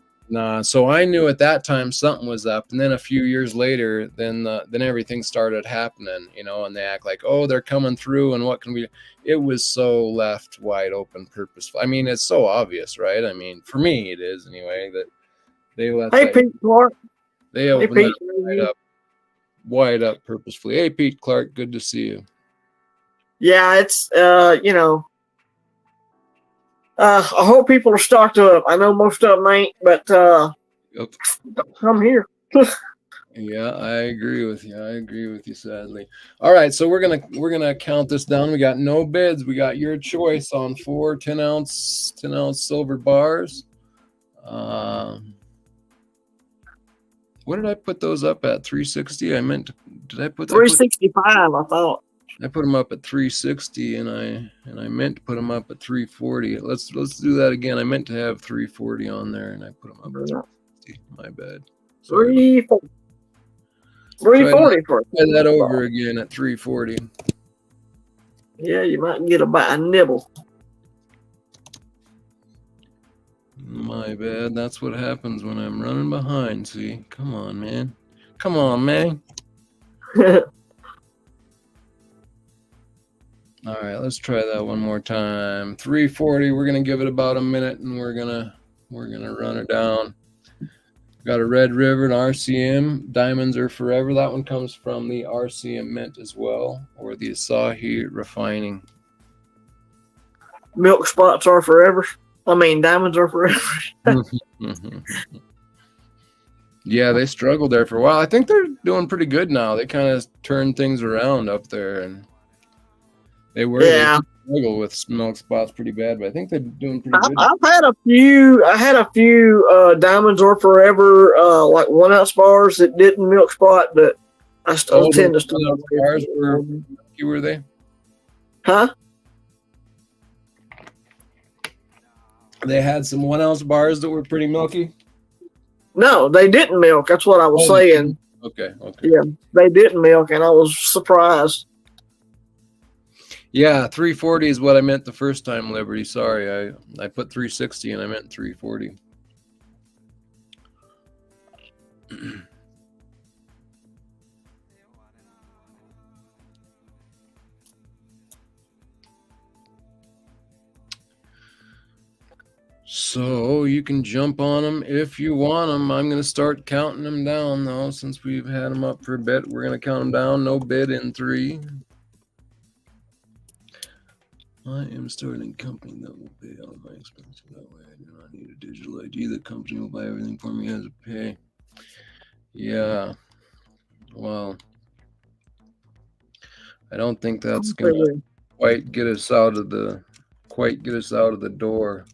So I knew at that time something was up, and then a few years later, then everything started happening, and they act like, oh, they're coming through, and what can we? It was so left wide open, purposeful. I mean, it's so obvious, right? I mean, for me, it is anyway that they let. Hey, Pete Clark. They opened that wide up, purposefully. Hey, Pete Clark, good to see you. Yeah, it's I hope people are stocked up. I know most of them ain't, but come here. Yeah, I agree with you. Sadly. All right, so we're gonna count this down. We got no bids. We got your choice on 4 10-ounce silver bars. What did I put those up at? 360. Did I put 365? I thought. I put them up at 360, and I meant to put them up at 340. Let's do that again. I meant to have 340 on there, and I put them up at 360. My bad. 340. Try that over again at 340. Yeah, you might get a nibble. My bad. That's what happens when I'm running behind. See? Come on, man. Come on, man. All right, let's try that one more time. 340. We're gonna give it about a minute, and we're gonna run it down. Got a Red River and RCM. Diamonds are forever. That one comes from the RCM Mint as well, or the Asahi Refining. Milk spots are forever. I mean, diamonds are forever. Yeah, they struggled there for a while. I think they're doing pretty good now. They kind of turned things around up there, and they struggle with milk spots pretty bad, but I think they're doing pretty good. I had a few diamonds are forever, like 1 ounce bars that didn't milk spot, but I still tend to still. Bars were they? Huh? They had some 1 ounce bars that were pretty milky. No, they didn't milk. That's what I was saying. Okay. Yeah, they didn't milk, and I was surprised. Yeah, 340 is what I meant the first time, Liberty. Sorry, I put 360 and I meant 340. So you can jump on them if you want them. I'm going to start counting them down, though, since we've had them up for a bit. We're going to count them down. No bid in 3. I am starting a company that will pay all my expenses. That way I do not need a digital ID. The company will buy everything for me as a pay. Yeah. Well, I don't think that's going to quite get us out of the door.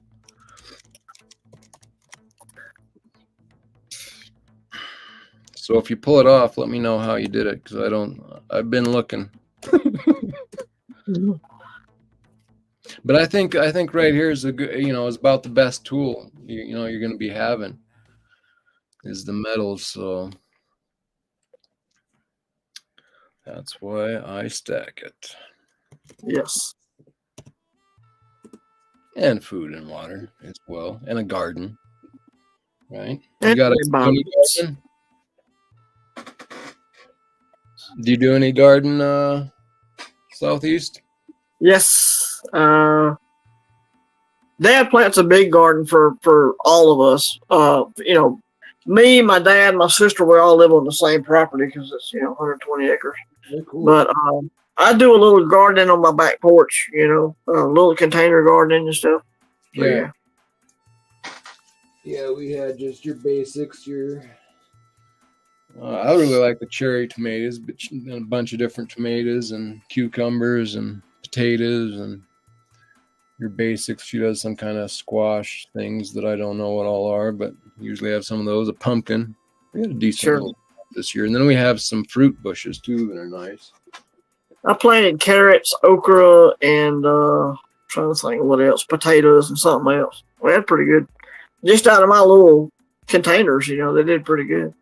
So if you pull it off, let me know how you did it, because I've been looking. But I think right here is a good, is about the best tool you're going to be having is the metals. So that's why I stack it. Yes. and food and water as well, and a garden. Right? You And got my any bones. garden? Do you do any garden southeast? Yes. Dad plants a big garden for all of us. You know, me, my dad, my sister, we all live on the same property because it's 120 acres. Oh, cool. But I do a little gardening on my back porch. A little container gardening and stuff. So, yeah. Yeah, we had just your basics. I really like the cherry tomatoes, but a bunch of different tomatoes and cucumbers and potatoes and your basics. She does some kind of squash things that I don't know what all are, but usually have some of those. A pumpkin. We had a decent little this year, and then we have some fruit bushes too that are nice. I planted carrots, okra, and trying to think what else, potatoes and something else. Well, that's pretty good. Just out of my little containers, they did pretty good.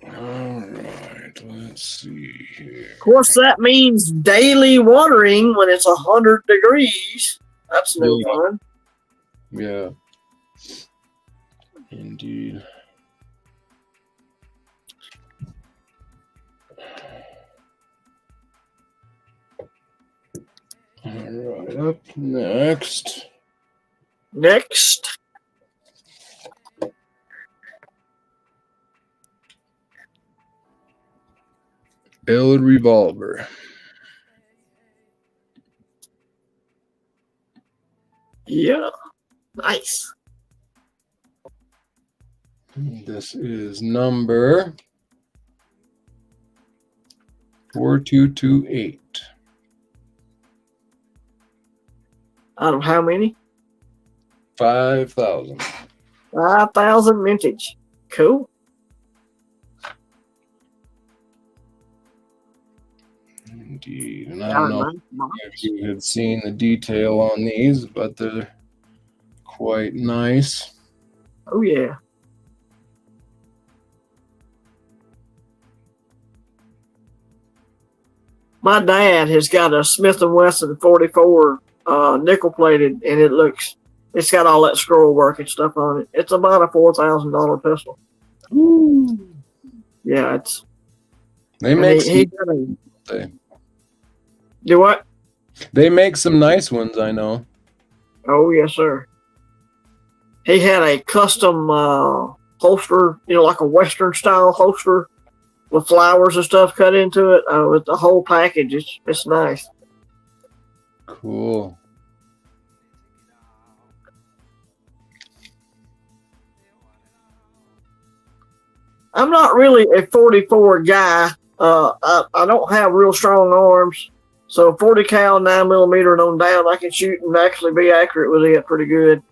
All right, let's see here. Of course, that means daily watering when it's 100 degrees. That's no fun. Yeah. Indeed. All right, up next. Build revolver. Yeah, nice. This is number 4228. Out of how many? 5,000. 5,000 mintage. Cool. Indeed. And I don't know if you had seen the detail on these, but they're quite nice. Oh, yeah. My dad has got a Smith & Wesson 44 nickel plated, and it's got all that scroll work and stuff on it. It's about a $4,000 pistol. Ooh. Yeah, they make do what? They make some nice ones, I know. Oh, yes, sir. He had a custom holster, like a Western style holster with flowers and stuff cut into it. With the whole package, it's nice. Cool. I'm not really a 44 guy. I don't have real strong arms. So 40 cal 9mm and on down, I can shoot and actually be accurate with it pretty good.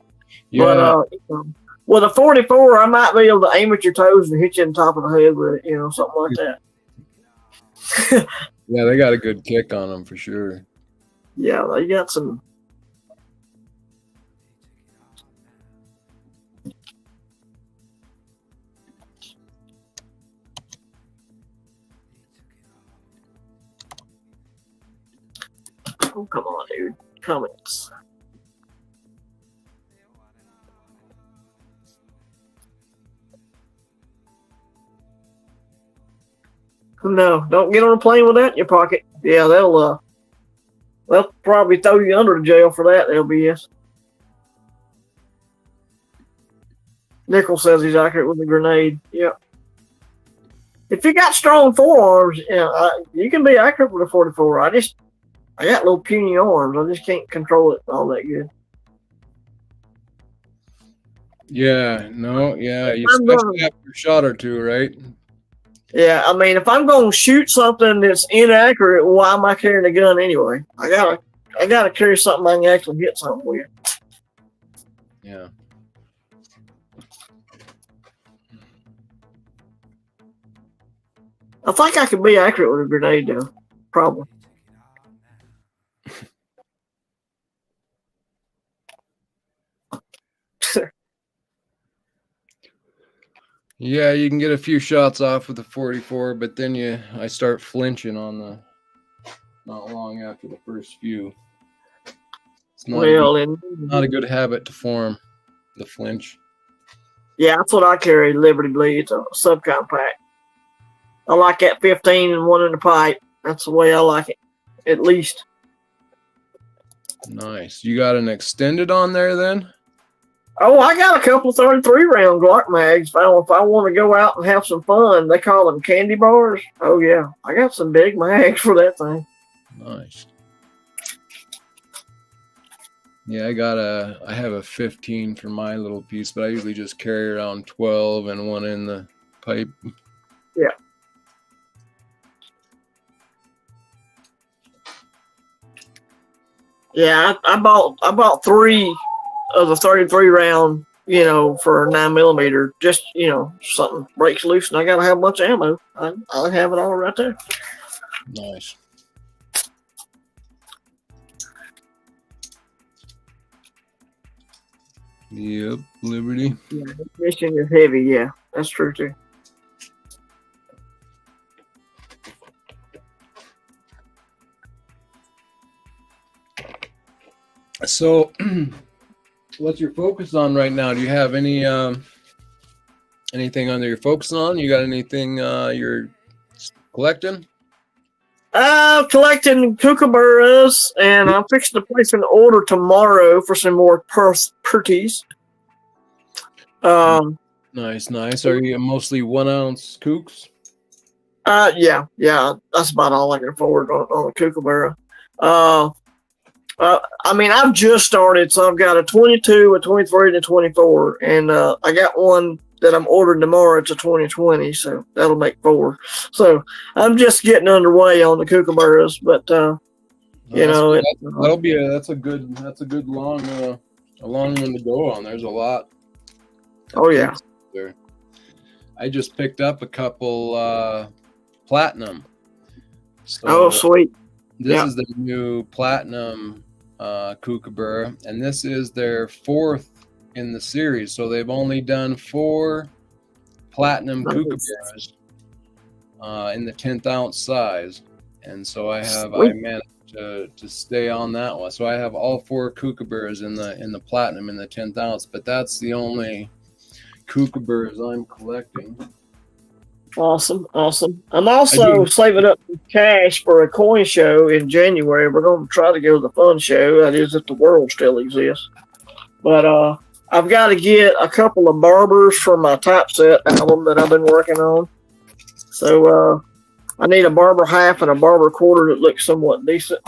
Yeah. But with a 44, I might be able to aim at your toes and hit you in the top of the head with it, something like that. Yeah, they got a good kick on them for sure. Yeah, they got some. Oh, come on, dude. Comments. No, don't get on a plane with that in your pocket. Yeah, they'll probably throw you under the jail for that, LBS. Nickel says he's accurate with a grenade. Yeah. If you got strong forearms, you can be accurate with a 44. I got little puny arms. I just can't control it all that good. Yeah, no, yeah. You especially after a shot or two, right? Yeah, I mean, if I'm going to shoot something that's inaccurate, why am I carrying a gun anyway? I gotta carry something I can actually hit something with. Yeah. I think I could be accurate with a grenade, though. Probably. Yeah, you can get a few shots off with the 44, but then I start flinching on not long after the first few. It's not Well, not a good habit to form, the flinch. yeah, that's what I carry. Liberty Bleeds, a subcompact. I like that 15 and one in the pipe. That's the way I like it, at least. Nice. You got an extended on there then? Oh, I got a couple 33 round Glock mags. If I want to go out and have some fun, they call them candy bars. Oh yeah, I got some big mags for that thing. Nice. Yeah, I have a 15 for my little piece, but I usually just carry around 12 and one in the pipe. Yeah. Yeah, I bought 3 of the 33 round, for 9mm. Just, something breaks loose and I gotta have a bunch of ammo. I'll have it all right there. Nice. Yep, Liberty. Yeah, the mission is heavy. Yeah, that's true too. So, what's your focus on right now? Do you have any anything on there you're focusing on? You got anything you're collecting? Collecting kookaburras, and I'm fixing to place an order tomorrow for some more purties. Nice. Are you mostly 1 ounce kooks? Yeah, that's about all I can afford on a kookaburra. I mean, I've just started, so I've got a 22, a 23, and a 24, and I got one that I'm ordering tomorrow. It's a 2020, so that'll make 4. So I'm just getting underway on the kookaburras, but that's a good long one to go on. There's a lot. Oh yeah. There. I just picked up a couple platinum. So sweet. This is the new platinum kookaburra, and this is their 4th in the series. So they've only done 4 platinum kookaburras in the 10th ounce size, and so I managed to stay on that one. So I have all 4 kookaburras in the platinum in the 10th ounce, but that's the only kookaburras I'm collecting. Awesome. I'm also saving up some cash for a coin show in January. We're going to try to go to the fun show. That is, if the world still exists. But I've got to get a couple of barbers for my typeset album that I've been working on. So I need a barber half and a barber quarter that looks somewhat decent.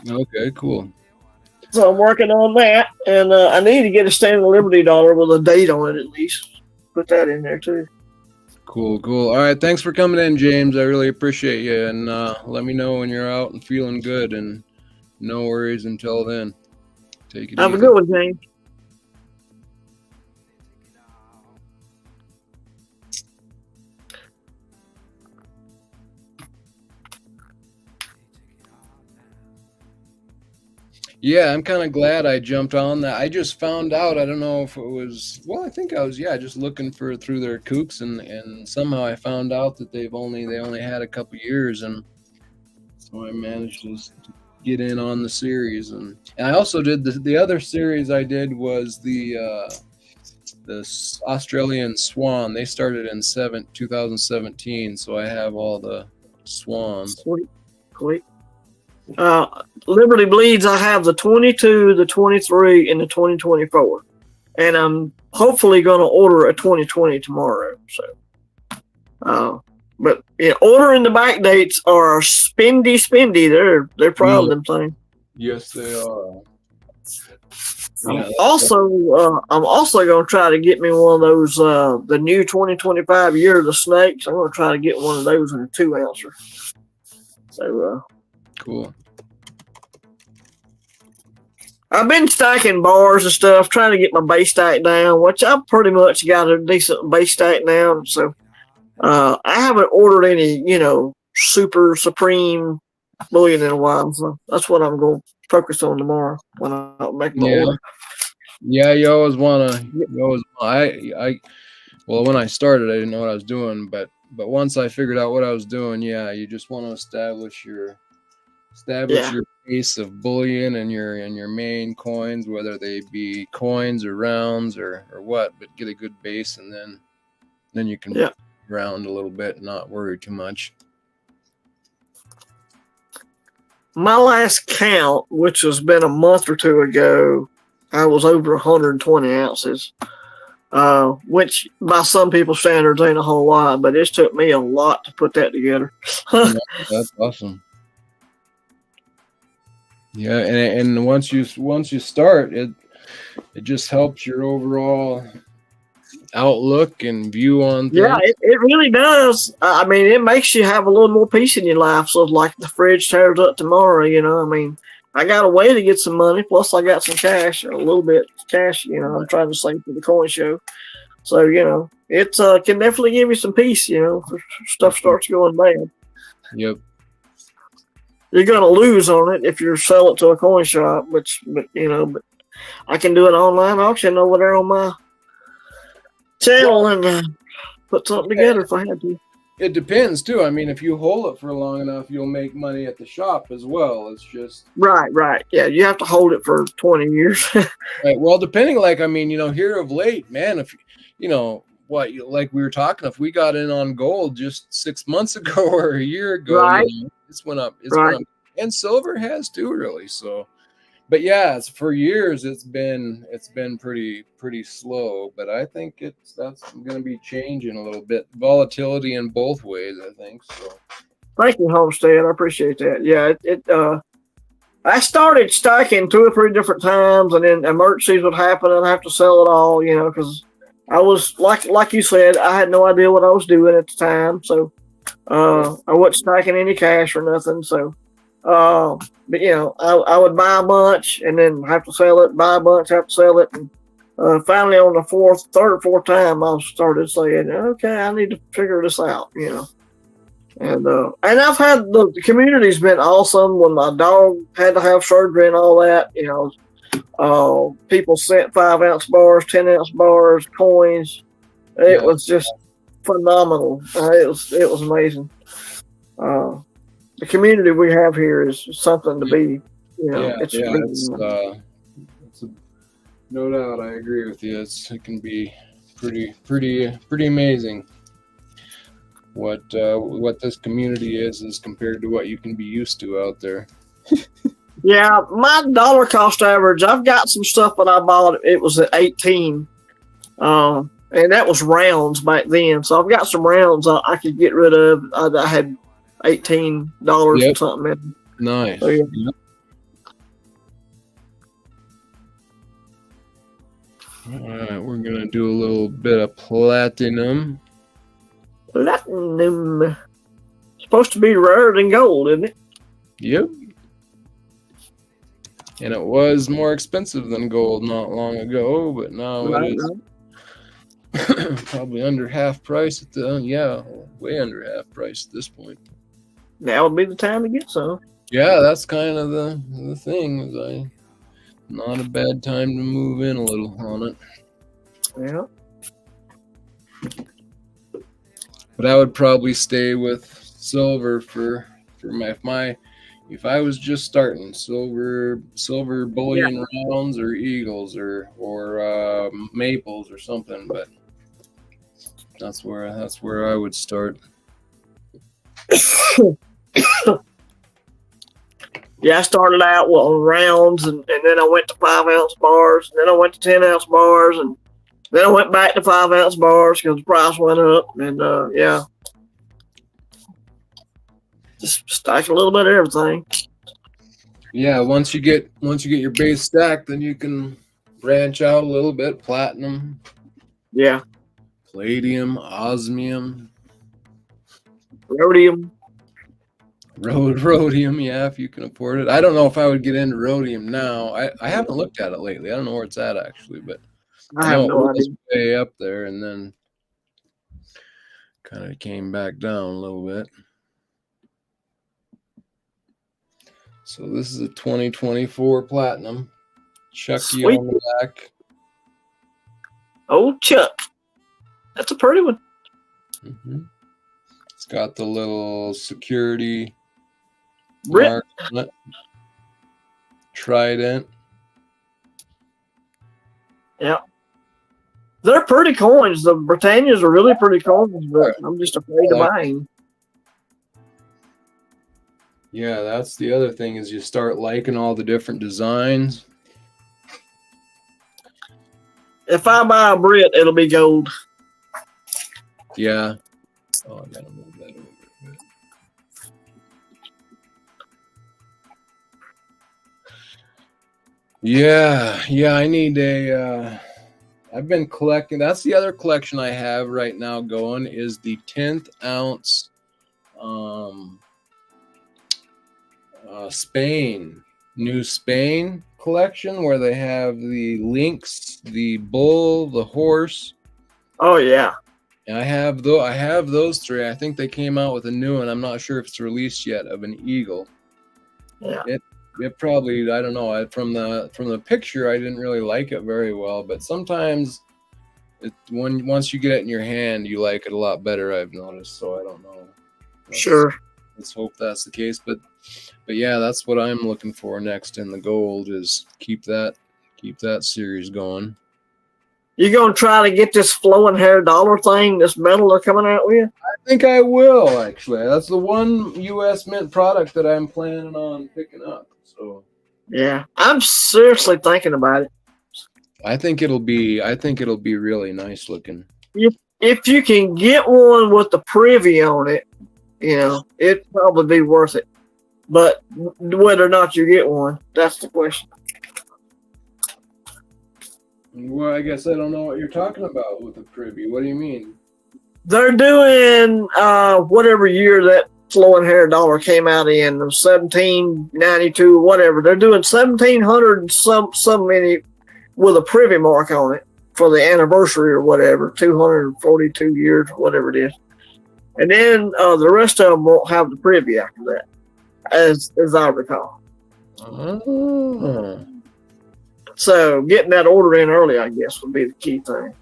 Okay, cool. So I'm working on that, and I need to get a Stand Liberty dollar with a date on it at least. Put that in there too. Cool. All right, thanks for coming in, James. I really appreciate you, and let me know when you're out and feeling good, and no worries until then. Take it easy. Have a good one, James. Yeah, I'm kind of glad I jumped on that. I just found out, I don't know if it was, well, I think I was, just looking through their kooks, and somehow I found out that they only had a couple years, and so I managed to get in on the series. And I also did the other series I did was the Australian Swan. They started in 2017, so I have all the swans. Sweet. Liberty Bleeds, I have the 22, the 23, and the 2024. And I'm hopefully going to order a 2020 tomorrow. So, but ordering the back dates are spendy. They're proud of them things. Yes, they are. I'm also going to try to get me one of those, the new 2025 Year of the Snakes. I'm going to try to get one of those in a 2-ouncer. So, cool. I've been stacking bars and stuff, trying to get my base stack down, which I've pretty much got a decent base stack now. So I haven't ordered any, super supreme bullion in a while. So that's what I'm going to focus on tomorrow when I make my order. Yeah, you always want to. Well, when I started, I didn't know what I was doing, but once I figured out what I was doing, you just want to establish your establish your base of bullion and your main coins, whether they be coins or rounds or what, but get a good base, and then you can round a little bit and not worry too much. My last count, which has been a month or two ago, I was over 120 ounces, which by some people's standards ain't a whole lot, but it's took me a lot to put that together. That's awesome. Yeah, and once you start, it just helps your overall outlook and view on things. Yeah, it really does. I mean, it makes you have a little more peace in your life. So, like, the fridge tears up tomorrow, you know. I mean, I got a way to get some money. Plus, I got some cash, a little bit cash. You know, I'm trying to save for the coin show. So, you know, it can definitely give you some peace. You know, if stuff starts going bad. Yep. You're gonna lose on it if you sell it to a coin shop, but you know, but I can do an online auction over there on my channel and put something together if I had to. It depends too. I mean, if you hold it for long enough, you'll make money at the shop as well. It's just right. Yeah, you have to hold it for 20 years. Right. Well, depending, like, I mean, you know, here of late, man, if you know what, like we were talking, if we got in on gold just 6 months ago or a year ago, right, you know, it's went up. It's went up, and silver has too, really. So. But yeah, for years it's been pretty slow. But I think that's going to be changing a little bit. Volatility in both ways, I think. So. Thank you, Homestead. I appreciate that. Yeah, I started stacking 2 or 3 different times, and then emergencies would happen, and I have to sell it all. You know, because I was like you said, I had no idea what I was doing at the time, so I wasn't stacking any cash or nothing. So. But you know, I would buy a bunch and then have to sell it, buy a bunch, have to sell it. And finally on the third or fourth time, I started saying, okay, I need to figure this out, you know. And I've had the community's been awesome. When my dog had to have surgery and all that, you know, people sent 5-ounce bars, 10-ounce bars, coins. It was just phenomenal. It was amazing. The community we have here is something to be, you know. It's no doubt. I agree with you. It can be pretty amazing what this community is compared to what you can be used to out there. Yeah, my dollar cost average. I've got some stuff that I bought. It was at 18, and that was rounds back then. So I've got some rounds I could get rid of. I had $18 or something. Nice. So, yeah. Yep. All right, we're gonna do a little bit of platinum. Platinum. Supposed to be rarer than gold, isn't it? Yep. And it was more expensive than gold not long ago, but now it is probably under half price at way under half price at this point. Now would be the time to get some. Yeah, that's kind of the thing. Not a bad time to move in a little on it. Yeah. But I would probably stay with silver for if I was just starting, silver bullion rounds or eagles or maples or something. But that's where I would start. Yeah, I started out on rounds, and then I went to 5-ounce bars, and then I went to 10-ounce bars, and then I went back to 5-ounce bars because the price went up, and just stack a little bit of everything. Yeah, once you get your base stacked, then you can branch out a little bit. Platinum, palladium, osmium, rhodium. Rhodium, yeah, if you can afford it. I don't know if I would get into rhodium now. I haven't looked at it lately. I don't know where it's at actually, but I have no idea. Way up there, and then kind of came back down a little bit. So this is a 2024 platinum. Chucky on the back. Oh, Chuck. That's a pretty one. Mm-hmm. It's got the little security Brit. Mark, Trident. Yeah. They're pretty coins. The Britannias are really pretty coins, but I'm just afraid to buy them. Yeah, that's the other thing is you start liking all the different designs. If I buy a Brit, it'll be gold. Yeah. Oh, I gotta move that over a bit. Yeah, I need a I've been collecting. That's the other collection I have right now going is the 10th ounce New Spain collection where they have the lynx, the bull, the horse. Oh yeah. And I have those three. I think they came out with a new one. I'm not sure if it's released yet of an eagle. Yeah. It probably, I don't know. From the picture, I didn't really like it very well. But sometimes, once you get it in your hand, you like it a lot better. I've noticed. So I don't know. Sure. Let's hope that's the case. But yeah, that's what I'm looking for next in the gold is keep that series going. You gonna try to get this flowing hair dollar thing, this metal they're coming out with? I think I will actually. That's the one U.S. Mint product that I'm planning on picking up. So yeah, I'm seriously thinking about it. I think it'll be really nice looking. If you can get one with the privy on it, it'd probably be worth it. But whether or not you get one, that's the question. Well, I guess I don't know what you're talking about with the privy. What do you mean? They're doing whatever year that flowing hair dollar came out in, 1792, whatever. They're doing 1,700 and some many with a privy mark on it for the anniversary or whatever, 242 years, whatever it is. And then the rest of them won't have the privy after that, as I recall. Oh. So getting that order in early, I guess, would be the key thing.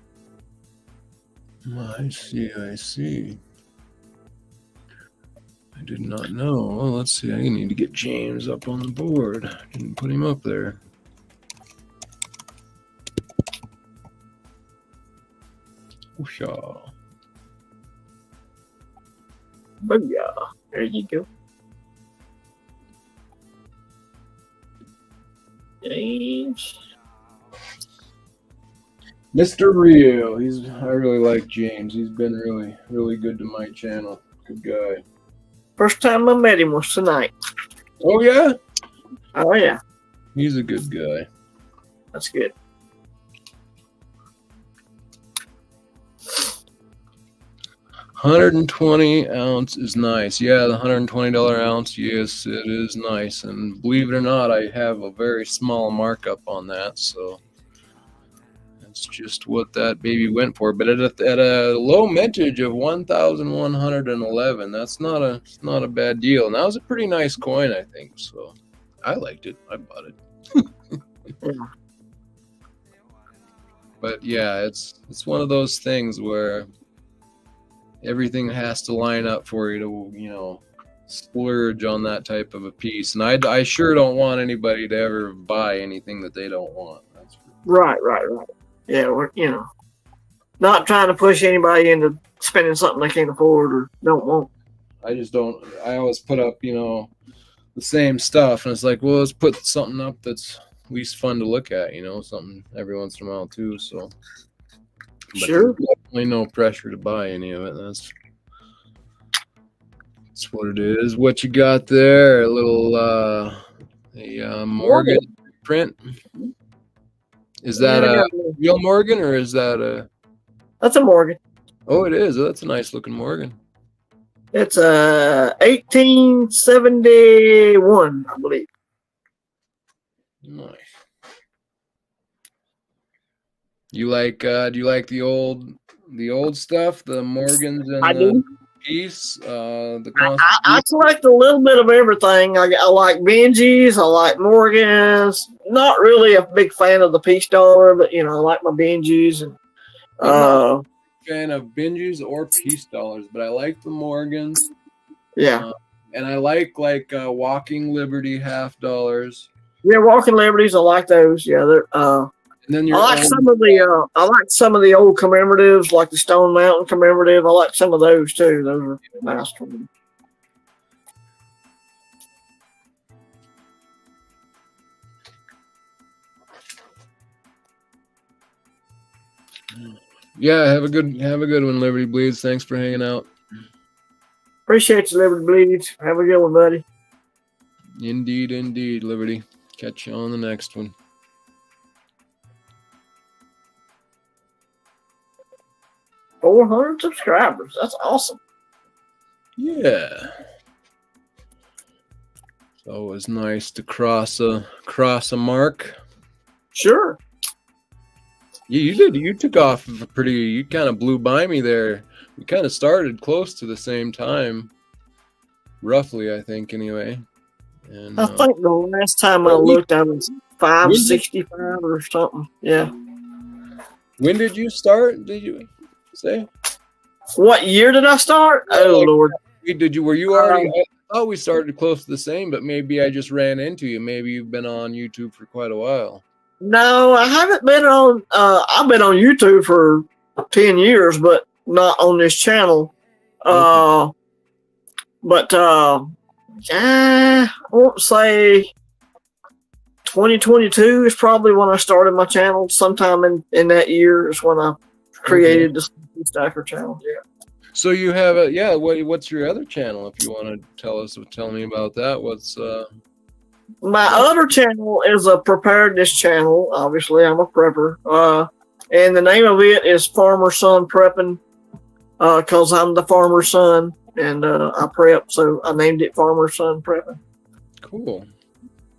I see. I did not know. Well, let's see. I need to get James up on the board. I didn't put him up there. Whoosha. Booyah. There you go. James. Mr. Rio. I really like James. He's been really, really good to my channel. Good guy. First time I met him was tonight. Oh, yeah? Oh, yeah. He's a good guy. That's good. $120 ounce is nice. Yeah, the $120 ounce, yes, it is nice. And believe it or not, I have a very small markup on that, so that's just what that baby went for. But at a low mintage of 1,111, that's not a bad deal. And that was a pretty nice coin, I think. So I liked it. I bought it. But yeah, it's one of those things where everything has to line up for you to, splurge on that type of a piece. And I sure don't want anybody to ever buy anything that they don't want. That's right. Yeah, we're, not trying to push anybody into spending something they can't afford or don't want. I always put up, the same stuff. And it's like, well, let's put something up that's at least fun to look at, something every once in a while too. So. But sure. Definitely no pressure to buy any of it. That's what it is. What you got there? A little Morgan print. Is that a real Morgan or is that a? That's a Morgan. Oh, it is. That's a nice looking Morgan. It's a 1871, I believe. Nice. Do you like the old stuff, the Morgans and the piece? I collect a little bit of everything. I like Benjis, I like Morgans. Not really a big fan of the peace dollar, but I like my Benjis and I'm not a fan of Benjis or peace dollars, but I like the Morgans. Yeah. And I like Walking Liberty $50. Yeah, Walking Liberties, I like those. Yeah, they're And then I your like own, some of the old commemoratives, like the Stone Mountain commemorative. I like some of those too. Those are nice to me. yeah, have a good one, Liberty Bleeds. Thanks for hanging out. Appreciate you, Liberty Bleeds. Have a good one, buddy. Indeed, Liberty. Catch you on the next one. 400 subscribers. That's awesome. Yeah. It's always nice to cross a mark. Sure. You did. You took off you kind of blew by me there. We kind of started close to the same time. Roughly, I think, anyway. And I think the last time I looked, I was 565 or something. Yeah. When did you start? Did you say? What year did I start? Oh, Lord. Were you already? I thought we started close to the same, but maybe I just ran into you. Maybe you've been on YouTube for quite a while. No, I haven't been on. I've been on YouTube for 10 years, but not on this channel. Okay. But I won't say 2022 is probably when I started my channel. Sometime in that year is when I created the Stacker channel. Yeah. So you have what's your other channel? If you want to tell me about that. What's my other channel is a preparedness channel. Obviously, I'm a prepper. And the name of it is Farmer Son Prepping, because I'm the farmer's son and I prep, so I named it Farmer Son Prepping. Cool.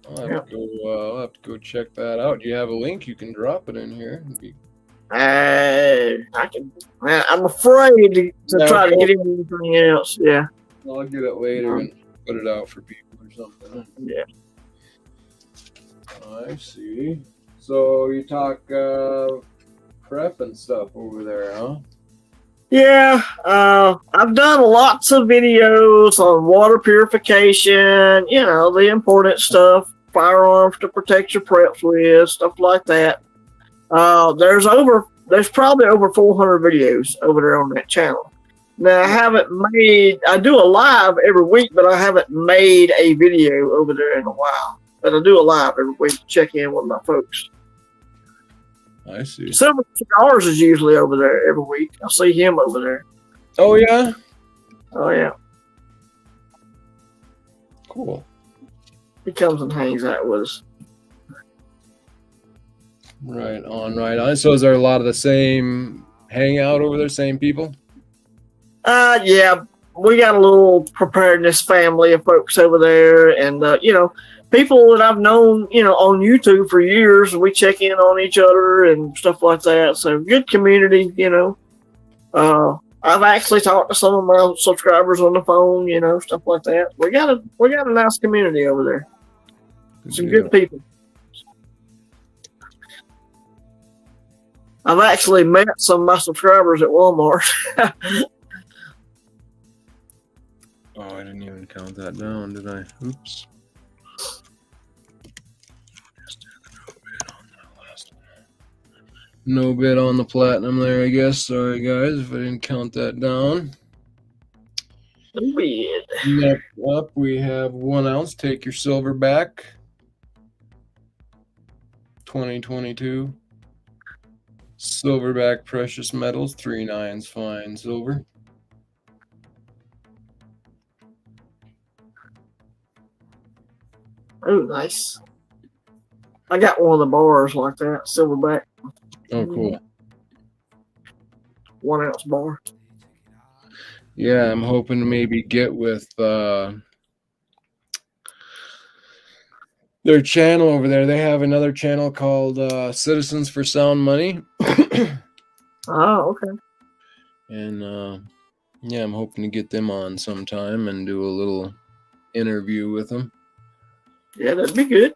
I'll have to go check that out. Do you have a link? You can drop it in here. I can. I'm afraid to try to get into anything else. Yeah. I'll get it later and put it out for people or something. Yeah. I see. So you talk prep and stuff over there, huh? Yeah, I've done lots of videos on water purification, the important stuff, firearms to protect your preps with, stuff like that. There's probably over 400 videos over there on that channel. Now, I do a live every week, but I haven't made a video over there in a while. But I do a live every week to check in with my folks. I see. Silver Cigars is usually over there every week. I see him over there. Oh, yeah? Oh, yeah. Cool. He comes and hangs out with us. Right on. So is there a lot of the same hangout over there, same people? Yeah. We got a little preparedness family of folks over there, and people that I've known, on YouTube for years. We check in on each other and stuff like that. So good community, I've actually talked to some of my subscribers on the phone, stuff like that. We got a nice community over there. Some good people. I've actually met some of my subscribers at Walmart. Oh, I didn't even count that down, did I? Oops. No bid on the platinum there, I guess. Sorry, guys, if I didn't count that down. No bid. Next up, we have 1 ounce. Take your silver back. 2022. Silverback precious metals, 3 9s fine silver. Oh, nice. I got one of the bars like that, silverback. Oh, cool. 1 ounce bar. Yeah, I'm hoping to maybe get with their channel over there. They have another channel called Citizens for Sound Money. Oh, okay. And yeah, I'm hoping to get them on sometime and do a little interview with them. Yeah, that'd be good.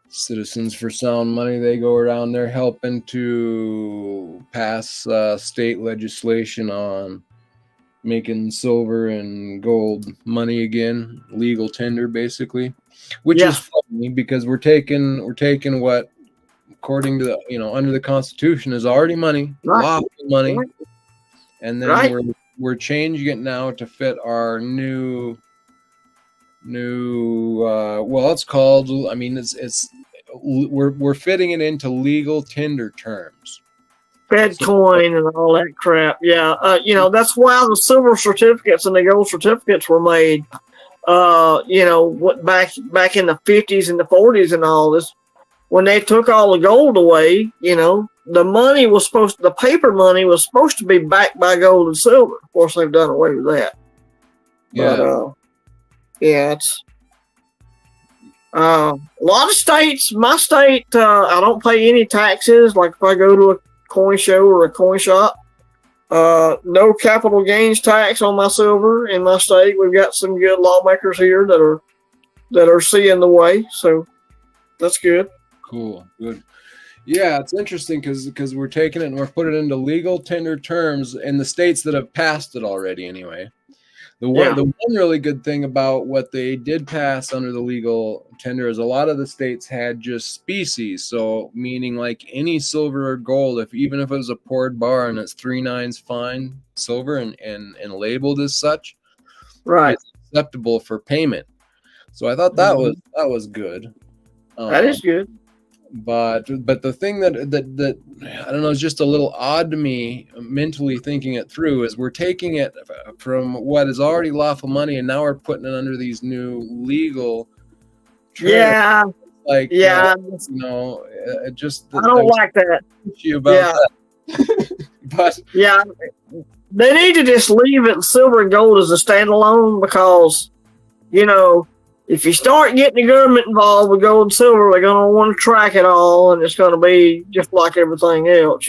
Citizens for Sound Money, they go around there helping to pass state legislation on making silver and gold money again, legal tender basically, which Yeah. is funny because we're taking what, according to the, under the Constitution, is already money, Right. lawful money, Right. and then Right. we're changing it now to fit our new well, it's called, I mean, it's we're fitting it into legal tender terms. Fed coin and all that crap. Yeah. That's why the silver certificates and the gold certificates were made. What back in the 50s and the 40s and all this, when they took all the gold away, the money was the paper money was supposed to be backed by gold and silver. Of course, they've done away with that. Yeah. But, it's a lot of states. My state, I don't pay any taxes. Like if I go to a coin show or a coin shop, no capital gains tax on my silver in my state. We've got some good lawmakers here that are seeing the way, so that's good. Cool, good. Yeah, it's interesting because we're taking it and we're putting it into legal tender terms in the states that have passed it already. Anyway, the one really good thing about what they did pass under the legal tender is a lot of the states had just species, so meaning like any silver or gold, even if it was a poured bar and it's 3/9 fine silver and labeled as such, right, it's acceptable for payment. So I thought that was good. That is good. But the thing that I don't know is just a little odd to me, mentally thinking it through, is we're taking it from what is already lawful money and now we're putting it under these new legal terms. Yeah. Like, it just, I don't like that. About that. But yeah, they need to just leave it silver and gold as a standalone, because if you start getting the government involved with gold and silver, they're going to want to track it all, and it's going to be just like everything else,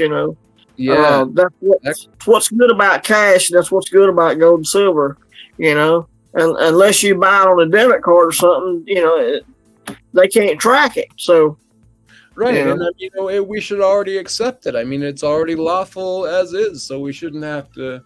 Yeah. That's what's good about cash. That's what's good about gold and silver, and unless you buy it on a debit card or something, they can't track it. So, right, and then, we should already accept it. I mean, it's already lawful as is, so we shouldn't have to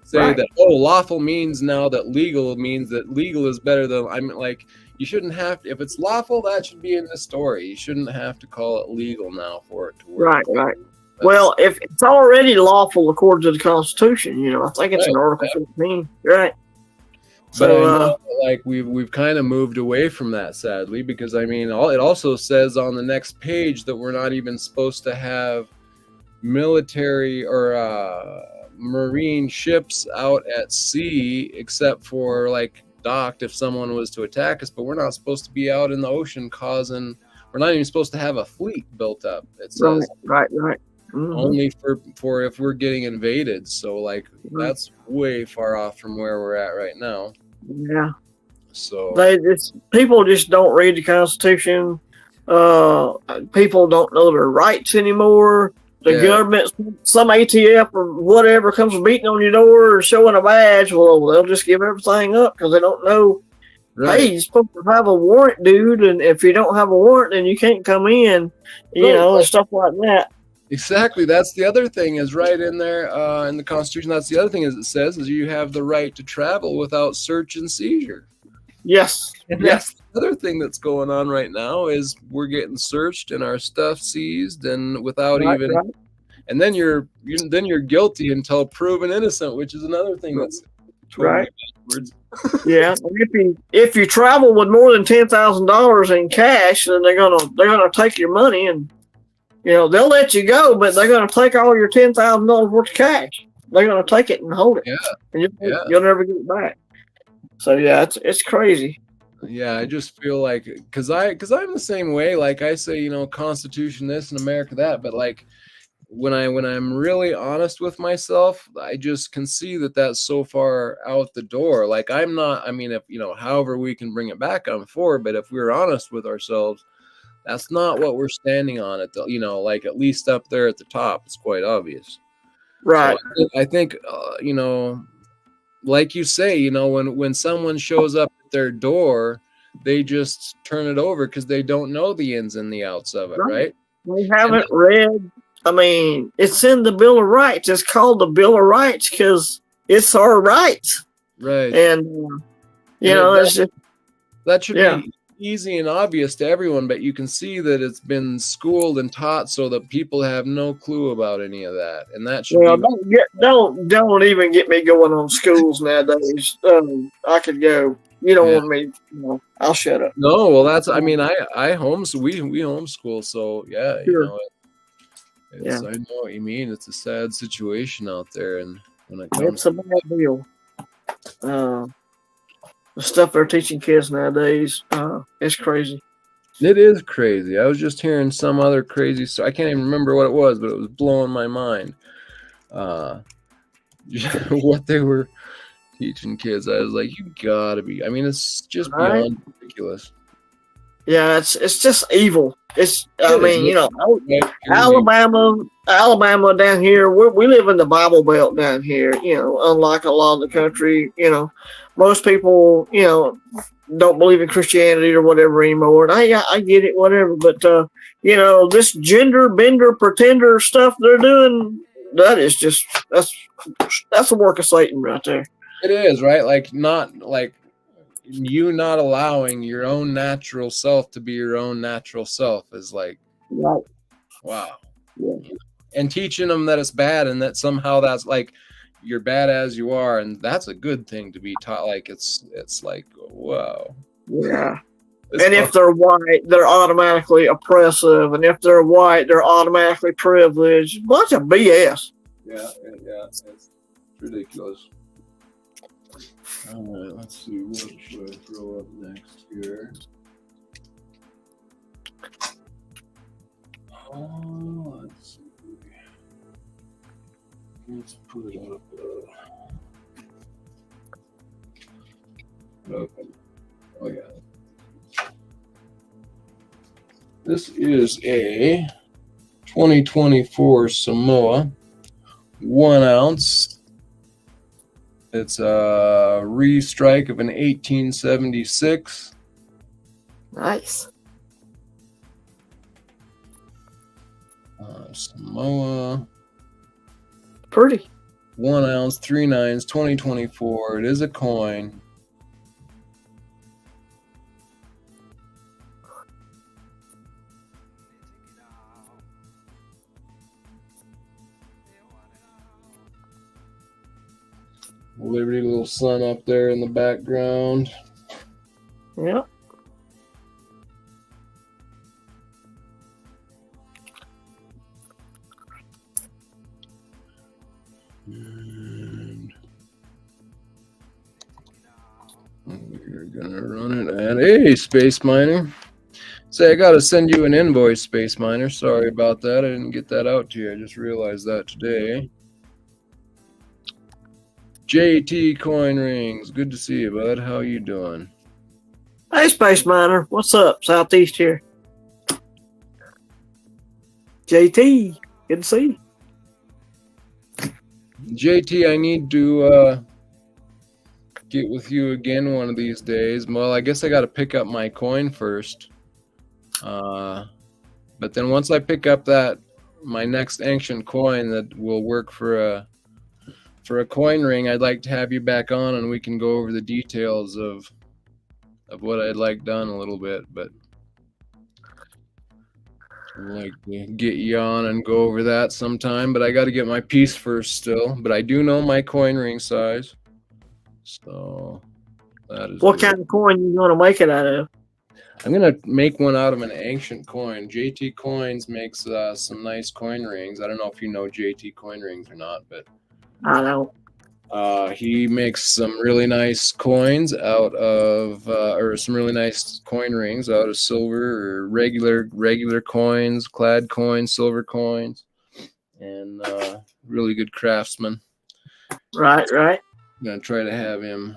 say that, lawful means now that legal means that legal is better than, I mean, like, you shouldn't have to, if it's lawful, that should be in the story. You shouldn't have to call it legal now for it to work. Right. Well, if it's already lawful according to the Constitution, I think it's in Article 15, right? But I know, like, we've kind of moved away from that, sadly, because I mean, it also says on the next page that we're not even supposed to have military or marine ships out at sea, except for like docked if someone was to attack us, but we're not supposed to be out in the ocean we're not even supposed to have a fleet built up. It says right. Mm-hmm. Only for if we're getting invaded. So like that's way far off from where we're at right now. Yeah. So people just don't read the Constitution. People don't know their rights anymore. The government, some ATF or whatever comes beating on your door or showing a badge, well, they'll just give everything up because they don't know. Right. Hey, you're supposed to have a warrant, dude, and if you don't have a warrant, then you can't come in, and stuff like that. Exactly. That's the other thing is right in there in the Constitution. That's the other thing is it says is you have the right to travel without search and seizure. Yes. And that's the other thing that's going on right now is we're getting searched and our stuff seized and without and then you're guilty until proven innocent, which is another thing that's totally backwards. Yeah. If you travel with more than $10,000 in cash, then they're gonna take your money and they'll let you go, but they're gonna take all your $10,000 worth of cash. They're gonna take it and hold it. Yeah. And you'll never get it back. So it's crazy. Yeah, I just feel like because I'm the same way. Like I say, Constitution this and America that, but like when I'm really honest with myself, I just can see that that's so far out the door. Like I'm not. I mean, if however we can bring it back, I'm for. But if we're honest with ourselves, that's not what we're standing on at the like at least up there at the top. It's quite obvious. Right. So I think like you say, when someone shows up at their door, they just turn it over because they don't know the ins and the outs of it, right? They haven't read. I mean, it's in the Bill of Rights. It's called the Bill of Rights because it's our rights. Right. And you know, it's just, that should be easy and obvious to everyone, but you can see that it's been schooled and taught so that people have no clue about any of that, and that should be. Don't even get me going on schools nowadays. I could go. You don't want me. No, I'll shut up. No, well, that's. I mean, we homeschool, so yeah, Sure. you know. I know what you mean. It's a sad situation out there, and when it comes, it's a bad deal. The stuff they're teaching kids nowadays, it's crazy. It is crazy. I was just hearing some other crazy story. I can't even remember what it was, but it was blowing my mind. What they were teaching kids. I was like, you gotta be. I mean, it's just beyond ridiculous. Yeah, it's just evil. I mean, you know, Alabama down here, we live in the Bible Belt down here, you know, unlike a lot of the country, you know, most people, you know, don't believe in Christianity or whatever anymore. And I get it, whatever. But, you know, this gender bender pretender stuff they're doing, that's a work of Satan right there. It is, right? Like, not like you not allowing your own natural self to be your own natural self is like, right. Wow. Yeah. And teaching them that it's bad and that somehow that's like you're bad as you are, and that's a good thing to be taught. Like it's like, wow. Yeah. And if they're white, they're automatically oppressive, and if they're white, they're automatically privileged. Bunch of BS. Yeah, it's ridiculous. All right, let's see. What should I throw up next here? Let's see. Let's put it up. Okay. Oh, yeah. This is a 2024 Samoa, 1 ounce. It's a restrike of an 1876. Nice. Samoa. Pretty. 1 ounce, 3 nines, 2024. It is a coin. Liberty little sun up there in the background. Yep. And we're gonna run it at a Space Miner. Say, I gotta send you an invoice, Space Miner. Sorry about that. I didn't get that out to you. I just realized that today. JT Coin Rings. Good to see you, bud. How you doing? Hey, Space Miner. What's up? Southeast here. JT. Good to see you. JT, I need to get with you again one of these days. Well, I guess I got to pick up my coin first. But then once I pick up my next ancient coin that will work for a coin ring, I'd like to have you back on and we can go over the details of what I'd like done a little bit. But I'd like to get you on and go over that sometime. But I got to get my piece first still. But I do know my coin ring size. So that is what kind of coin you going to make it out of? I'm going to make one out of an ancient coin. JT Coins makes some nice coin rings. I don't know if you know JT Coin Rings or not, but I know. He makes some really nice coins out of, or some really nice coin rings out of silver or regular coins, clad coins, silver coins, and really good craftsman. Right. I'm going to try to have him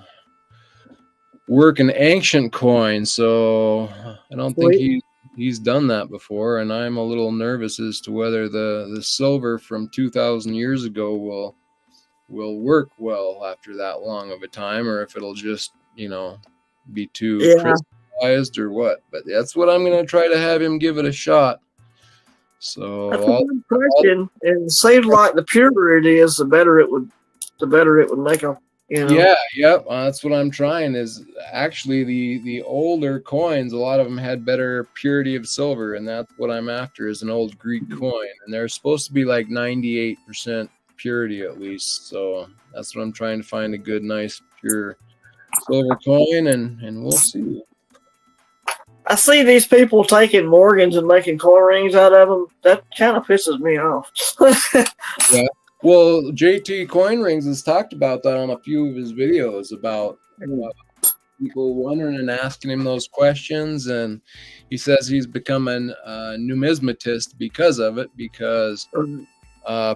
work an ancient coin, so I don't think he's done that before, and I'm a little nervous as to whether the silver from 2,000 years ago will work well after that long of a time, or if it'll just, be too crystallized or what. But that's what I'm going to try to have him give it a shot. So that's a good question. And it seems like the purer it is, the better it would the better it would make them. You know? Yeah, yep. That's what I'm trying. Is actually the older coins. A lot of them had better purity of silver, and that's what I'm after. Is an old Greek coin, and they're supposed to be like 98% purity at least. So that's what I'm trying to find, a good, nice, pure silver coin, and we'll see. I see these people taking Morgans and making coin rings out of them. That kind of pisses me off. Yeah. Well, JT Coin Rings has talked about that on a few of his videos about people wondering and asking him those questions, and he says he's become a numismatist because of it, because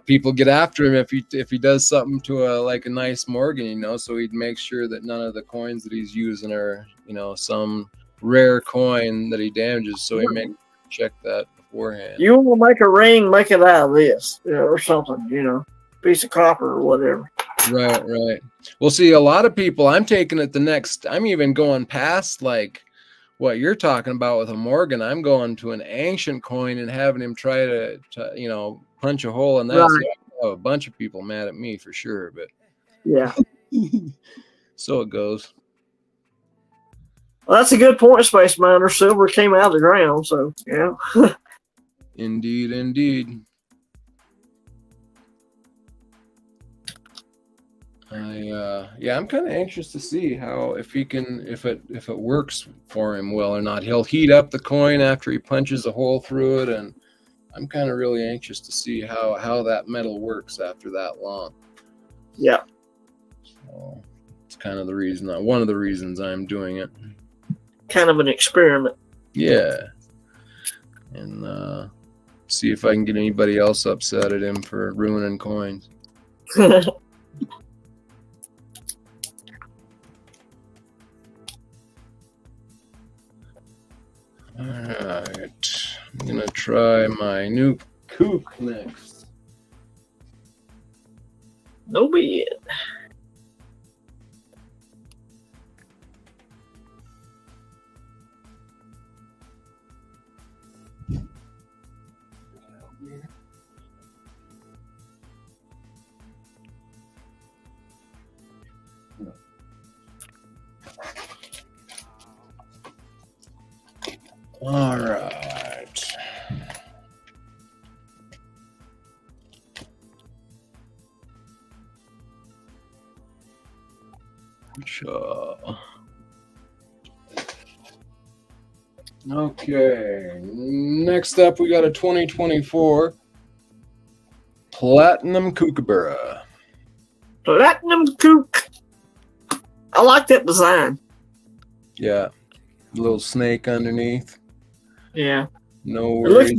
people get after him if he does something to a nice Morgan, you know. So he'd make sure that none of the coins that he's using are, you know, some rare coin that he damages. So he makes check that beforehand. You want to make a ring, make it out of this, you know, or something, you know, piece of copper or whatever. Right. Well, see, a lot of people, I'm taking it I'm even going past like what you're talking about with a Morgan. I'm going to an ancient coin and having him try to you know, punch a hole in that. Right. So I have a bunch of people mad at me for sure, but yeah. So it goes. Well, that's a good point, Space Miner. Silver came out of the ground, so yeah. Indeed. I'm kind of anxious to see how, if it works for him well or not. He'll heat up the coin after he punches a hole through it, and I'm kind of really anxious to see how that metal works after that long. Yeah. So it's kind of one of the reasons I'm doing it. Kind of an experiment. Yeah. And see if I can get anybody else upset at him for ruining coins. All right, I'm gonna try my new kook next. No be it. All right. Sure. Okay. Next up, we got a 2024 Platinum Kookaburra. Platinum Kook. I like that design. Yeah. Little snake underneath. Yeah. No worries.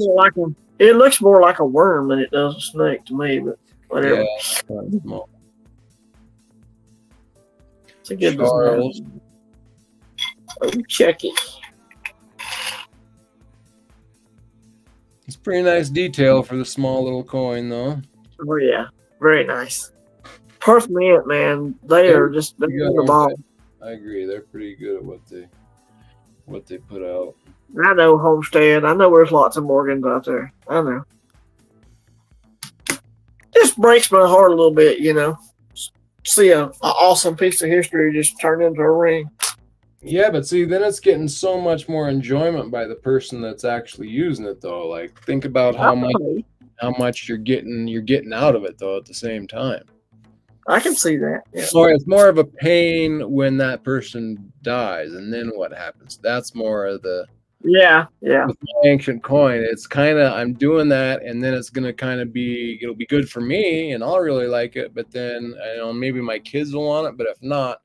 It looks more like a worm than it does a snake to me, but whatever. Yeah, small. It's a good Charles. design. Oh, Chucky. It's pretty nice detail for the small little coin, though. Oh yeah, very nice. Perfect Mint, man. They are just the ball. I agree. They're pretty good at what they put out. I know Homestead. I know there's lots of Morgans out there. I know. Just breaks my heart a little bit, you know. See an awesome piece of history just turned into a ring. Yeah, but see, then it's getting so much more enjoyment by the person that's actually using it, though. Like, think about how much you're getting out of it, though, at the same time. I can see that. Yeah. So it's more of a pain when that person dies, and then what happens? That's more of the with the ancient coin. It's kind of, I'm doing that, and then it's gonna kind of it'll be good for me, and I'll really like it. But then, you know, maybe my kids will want it, but if not,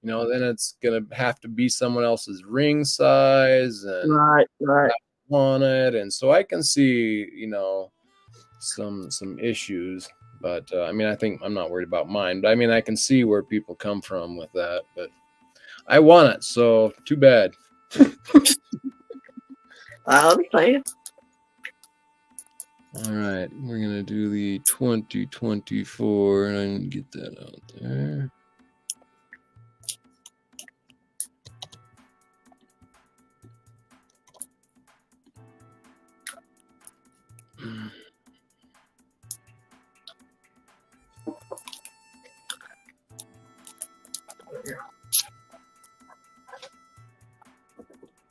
you know, then it's gonna have to be someone else's ring size, and right on it, and so I can see, you know, some issues. But I mean, I think I'm not worried about mine. But I mean, I can see where people come from with that. But I want it, so too bad. I understand. All right, we're gonna do the 2024, and I didn't get that out there.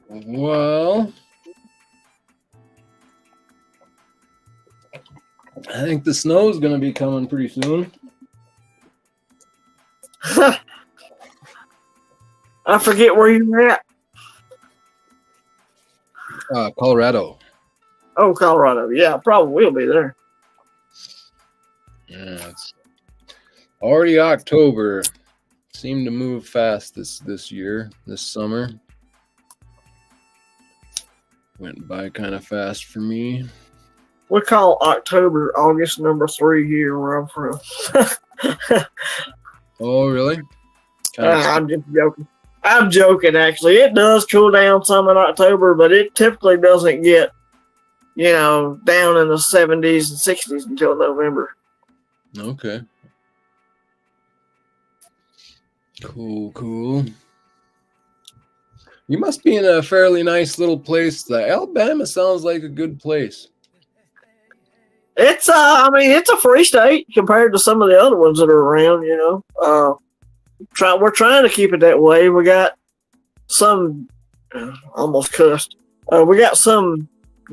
Well, I think the snow is going to be coming pretty soon. I forget where you're at. Colorado. Oh, Colorado. Yeah, probably will be there. Yeah, it's already October. Seemed to move fast this summer. Went by kind of fast for me. We call October August number 3 here where I'm from. Oh, really? I'm just joking. I'm joking, actually. It does cool down some in October, but it typically doesn't get, down in the 70s and 60s until November. Okay. Cool. You must be in a fairly nice little place. Alabama sounds like a good place. It's it's a free state compared to some of the other ones that are around, We're trying to keep it that way. We got some almost cussed. We got some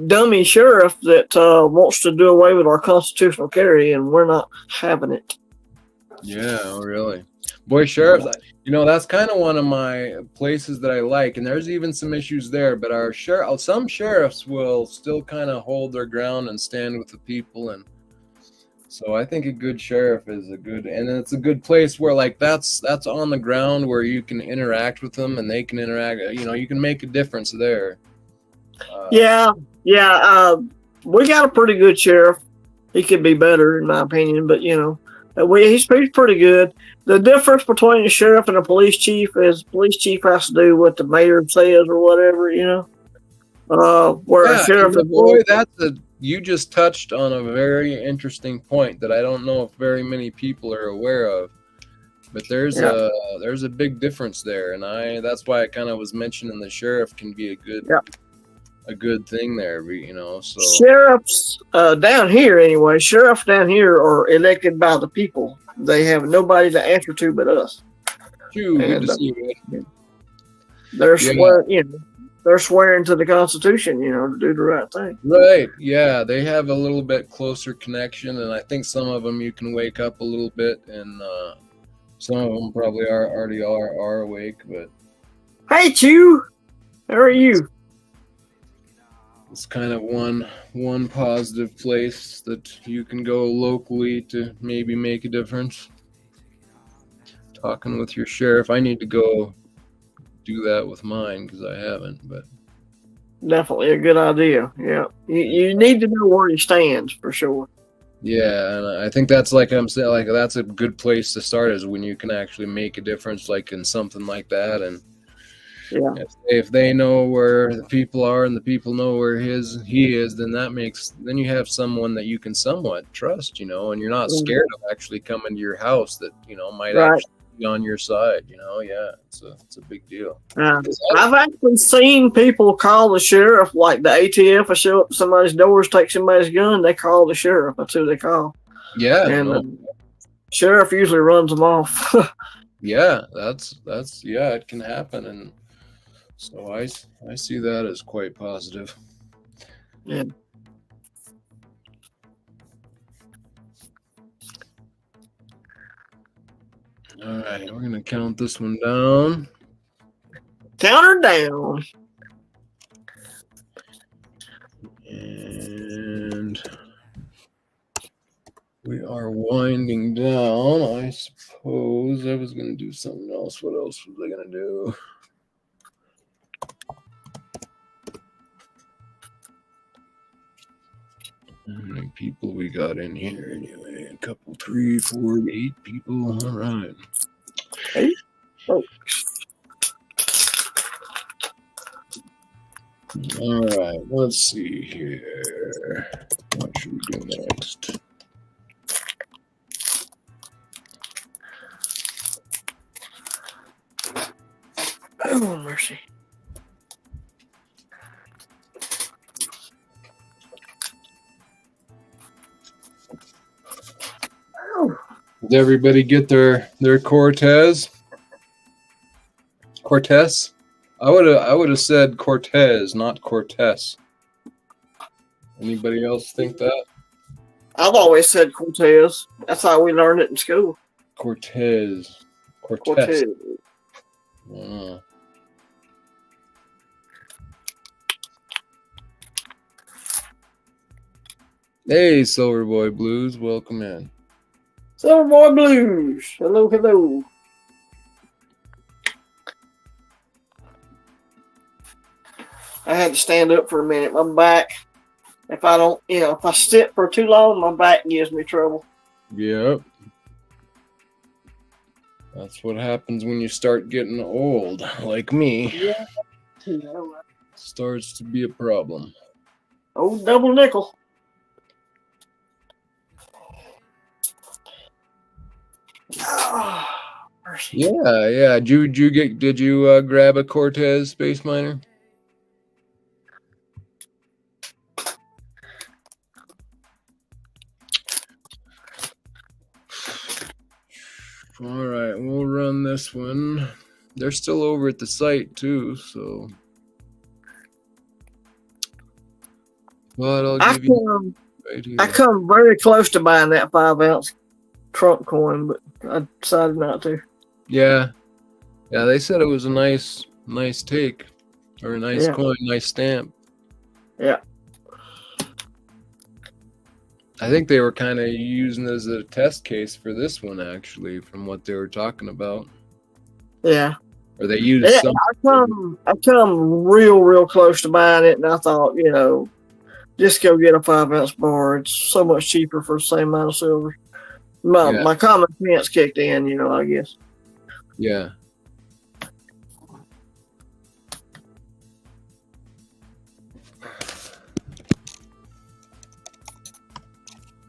dummy sheriff that wants to do away with our constitutional carry, and we're not having it. Yeah, really. Boy, sheriffs, that's kind of one of my places that I like, and there's even some issues there, but some sheriffs will still kind of hold their ground and stand with the people, and so I think a good sheriff is and it's a good place where that's on the ground where you can interact with them and they can interact, you can make a difference there. We got a pretty good sheriff. He could be better in my opinion, but he's pretty good. The difference between the sheriff and the police chief is the police chief has to do what the mayor says or whatever, where a sheriff you just touched on a very interesting point that I don't know if very many people are aware of, but there's a big difference there, and that's why I kind of was mentioning the sheriff can be a good thing there, so sheriffs down here anyway. Sheriffs down here are elected by the people. They have nobody to answer to but us. Good to see you. They're swearing to the Constitution, to do the right thing. Right. Yeah, they have a little bit closer connection, and I think some of them you can wake up a little bit, and some of them probably already are awake. But hey, Chew, how are you? It's kind of one positive place that you can go locally to maybe make a difference. Talking with your sheriff, I need to go do that with mine because I haven't, but definitely a good idea. Yeah, you need to know where he stands for sure. Yeah, and I think that's I'm saying, that's a good place to start is when you can actually make a difference, in something like that. And if they know where the people are and the people know where he is, then you have someone that you can somewhat trust, and you're not scared of actually coming to your house that might actually be on your side. It's a big deal. I've actually seen people call the sheriff, like the ATF will show up at somebody's doors, take somebody's gun, they call the sheriff. That's who they call. Yeah, and sheriff usually runs them off. Yeah, it can happen, and so I see that as quite positive. Yeah. All right, we're gonna count this one down. Count her down. And we are winding down. I suppose I was gonna do something else. What else was I gonna do? How many people we got in here anyway? A couple, 3, 4, 8 people. All right. 8 folks. All right. Let's see here. What should we do next? Oh, mercy. Did everybody get their Cortez? Cortez. I would have said Cortez, not Cortez. Anybody else think that? I've always said Cortez. That's how we learned it in school. Cortez. Cortez. Uh, Hey, Silver Boy Blues, welcome in. Silver Boy Blues. Hello, hello. I had to stand up for a minute. My back, if I sit for too long, my back gives me trouble. Yep. That's what happens when you start getting old, like me. Yeah. Starts to be a problem. Oh, double nickel. Oh, Yeah. Did you grab a Cortez Space Miner? All right, we'll run this one. They're still over at the site too, so. But I'll give you right here. I come very close to buying that 5-ounce Trump coin, but I decided not to. Yeah. They said it was a nice take, or a nice coin, nice stamp. Yeah. I think they were kind of using it as a test case for this one, actually, from what they were talking about. Yeah. Or they used some. I come real close to buying it, and I thought, just go get a 5-ounce bar. It's so much cheaper for the same amount of silver. My common sense kicked in, I guess. Yeah.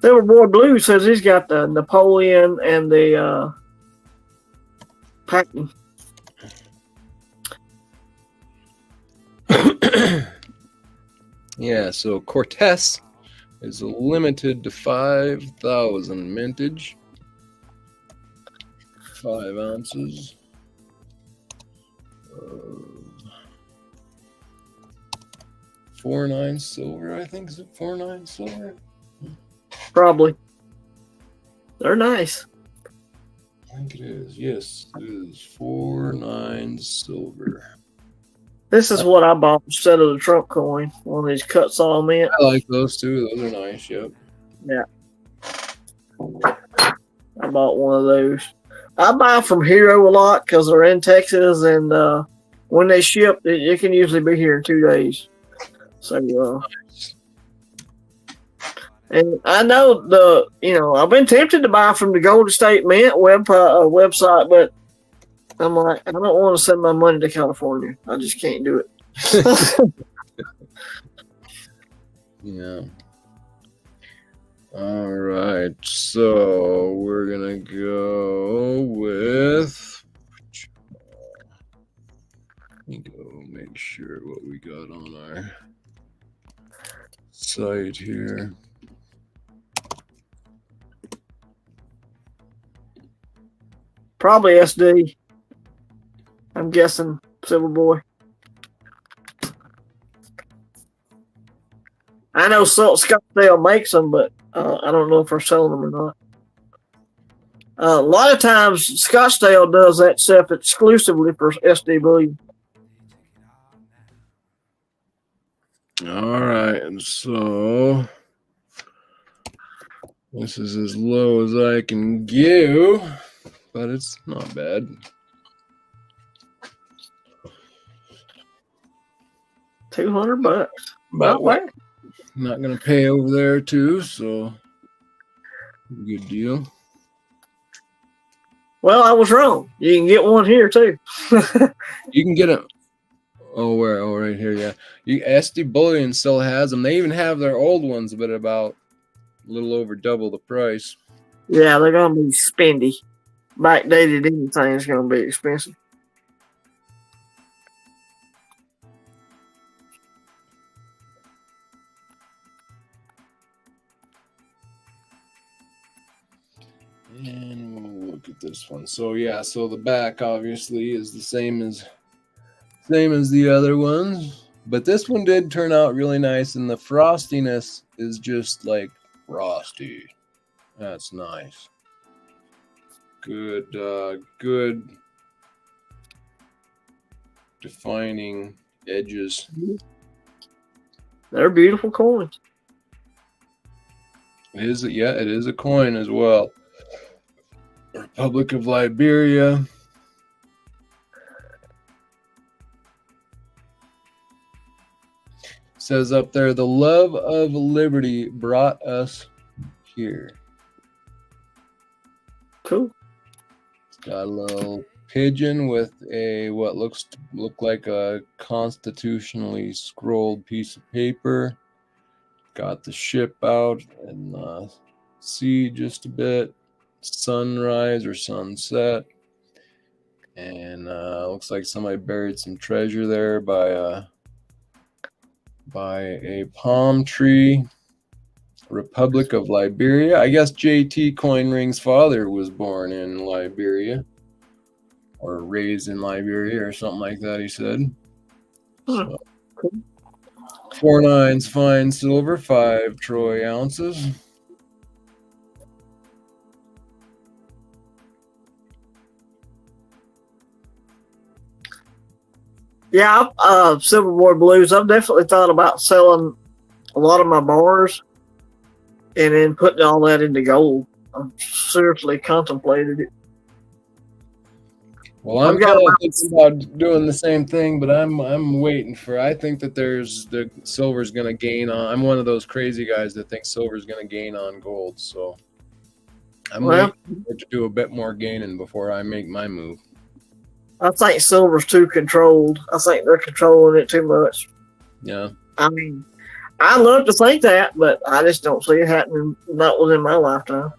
Silver Boy Blue says he's got the Napoleon and the packing. Yeah, so Cortez is limited to 5,000 mintage. 5 ounces. 4.9 silver, I think. Is it 4.9 silver? Probably. They're nice. I think it is. Yes, it is 4.9 silver. This is what I bought instead of the Trump coin. One of these cut saw mint. I like those too. Those are nice. Yep. Yeah. I bought one of those. I buy from Hero a lot because they're in Texas, and when they ship, it can usually be here in 2 days. So, and I know I've been tempted to buy from the Golden State Mint website, but I'm like, I don't want to send my money to California. I just can't do it. Yeah. All right. So we're going to go with. Let me go make sure what we got on our site here. Probably SD. I'm guessing Silver Boy. I know Scottsdale makes them, but I don't know if they're selling them or not. A lot of times, Scottsdale does that stuff exclusively for SD bullion. All right, and so this is as low as I can go, but it's not bad. $200. About what? Not gonna pay over there too, so good deal. Well, I was wrong. You can get one here too. You can get it. Oh, where? Oh, right here. Yeah, SD Bullion still has them. They even have their old ones, but about a little over double the price. Yeah, they're gonna be spendy. Backdated anything is gonna be expensive. And we'll look at this one. So yeah, so the back obviously is the same as Same as the other ones, but this one did turn out really nice, and the frostiness is just like frosty. That's nice. Good, good defining edges. They're beautiful coins. It is, yeah, it is a coin as well. Republic of Liberia. Says up there, the love of liberty brought us here. Cool. It's got a little pigeon with a what looks to look like a constitutionally scrolled piece of paper. Got the ship out and the sea just a bit. Sunrise or sunset. And looks like somebody buried some treasure there by a palm tree. Republic of Liberia. I guess JT Coinring's father was born in Liberia or raised in Liberia or something like that, he said. So, 4 nines fine silver, 5 troy ounces. Yeah, Silverboard Blues. I've definitely thought about selling a lot of my bars and then putting all that into gold. I've seriously contemplated it. Well, I'm kind of thinking about doing the same thing, but I'm waiting for. I think that the silver's going to gain on. I'm one of those crazy guys that thinks silver's going to gain on gold, so I'm waiting to do a bit more gaining before I make my move. I think silver's too controlled. I think they're controlling it too much. Yeah. I mean, I love to think that, but I just don't see it happening. Not within my lifetime.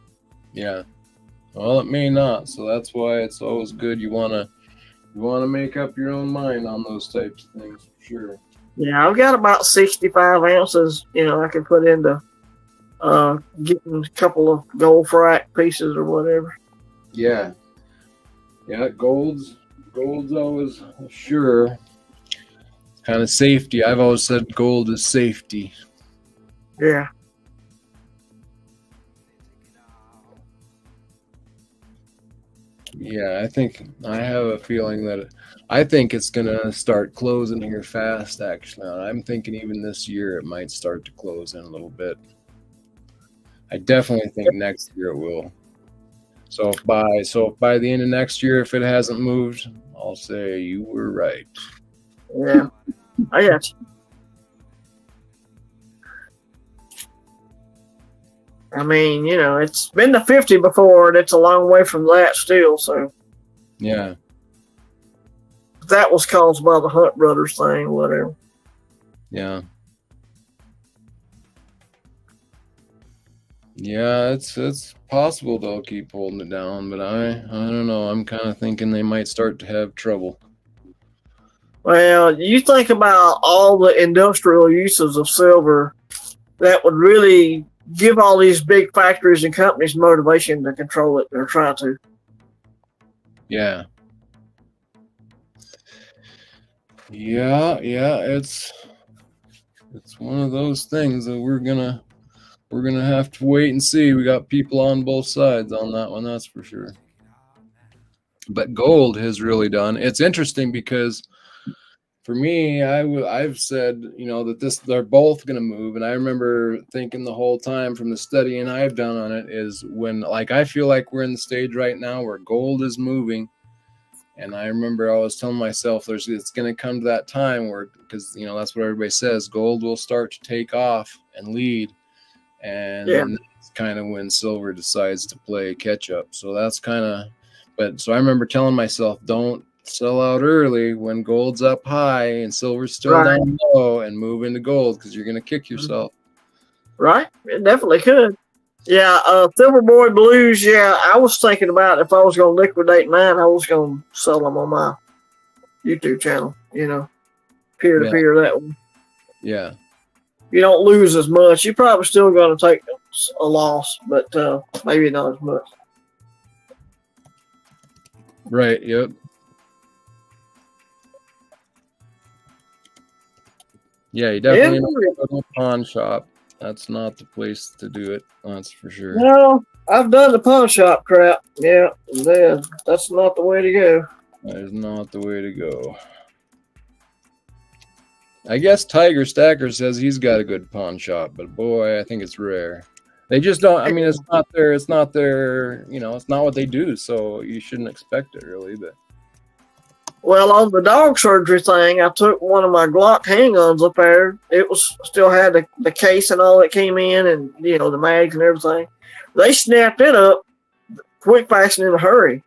Yeah. Well, it may not, so that's why it's always good. You wanna make up your own mind on those types of things for sure. Yeah, I've got about 65 ounces. I can put into getting a couple of gold frac pieces or whatever. Yeah. Yeah, gold's always sure. It's kind of safety. I've always said gold is safety. Yeah. Yeah, I have a feeling that I think it's gonna start closing here fast. Actually, I'm thinking even this year it might start to close in a little bit. I definitely think next year it will. So if by the end of next year, if it hasn't moved, I'll say you were right. Yeah, I got you. I mean, it's been to 50 before, and it's a long way from that still. So yeah, that was caused by the Hunt Brothers thing, whatever. Yeah. Yeah, it's possible they'll keep holding it down, but I don't know. I'm kind of thinking they might start to have trouble. Well, you think about all the industrial uses of silver that would really give all these big factories and companies motivation to control it. They're trying to. Yeah. Yeah, it's one of those things that we're gonna have to wait and see. We got people on both sides on that one, that's for sure. But gold has really done. It's interesting because for me, I've said, that they're both going to move. And I remember thinking the whole time from the studying I've done on it is when, I feel like we're in the stage right now where gold is moving. And I remember I was telling myself it's going to come to that time where, because, that's what everybody says, gold will start to take off and lead. And then that's kind of when silver decides to play catch up. So that's so I remember telling myself, don't sell out early when gold's up high and silver's still down low and move into gold because you're going to kick yourself. Right. It definitely could. Yeah. Silverboard Blues. Yeah. I was thinking about if I was going to liquidate mine, I was going to sell them on my YouTube channel, peer to peer that one. Yeah. You don't lose as much. You're probably still going to take a loss, but maybe not as much. Right. Yep. Yeah, you definitely don't go to a pawn shop. That's not the place to do it. That's for sure. No, I've done the pawn shop crap. Yeah, that's not the way to go. That is not the way to go. I guess Tiger Stacker says he's got a good pawn shop, but boy, I think it's rare. They just don't. I mean, it's not their. It's not their. You know, it's not what they do. So you shouldn't expect it, really. But well, on the dog surgery thing, I took one of my Glock handguns up there. It was still had the case and all that came in, and the mags and everything. They snapped it up quick, fast, and in a hurry.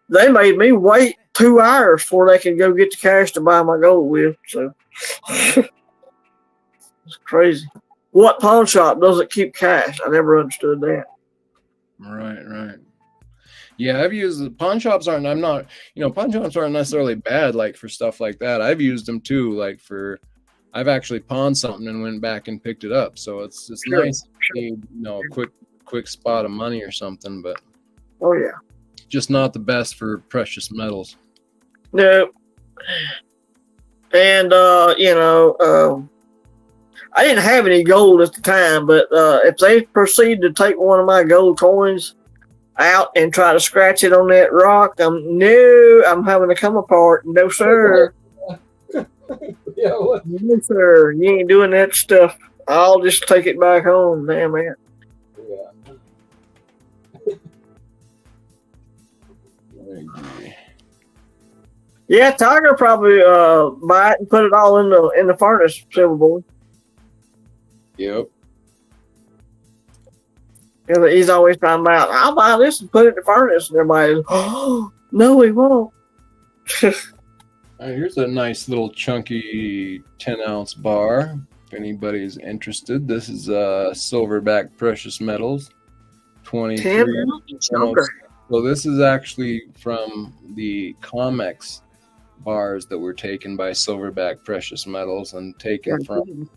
They made me wait 2 hours before they could go get the cash to buy my gold with. So it's crazy. What pawn shop doesn't keep cash? I never understood that. Right. Yeah, I've used the pawn shops aren't. I'm not. Pawn shops aren't necessarily bad like for stuff like that. I've used them too. Like I've actually pawned something and went back and picked it up. So it's Sure. nice. A quick spot of money or something, but Oh yeah. just not the best for precious metals. No. And I didn't have any gold at the time, but if they proceed to take one of my gold coins out and try to scratch it on that rock, I'm having to come apart. No, sir. Yeah, what? No, sir. You ain't doing that stuff. I'll just take it back home. Damn it. Yeah, Tiger probably buy it and put it all in the furnace, Silver Boy. Yep. He's always talking about, I'll buy this and put it in the furnace, and everybody's, oh no, he won't. Here's a nice little chunky 10-ounce bar. If anybody's interested, this is Silverback Precious Metals, 23. 10 ounces? Okay. So this is actually from the Comex bars that were taken by Silverback Precious Metals and taken from.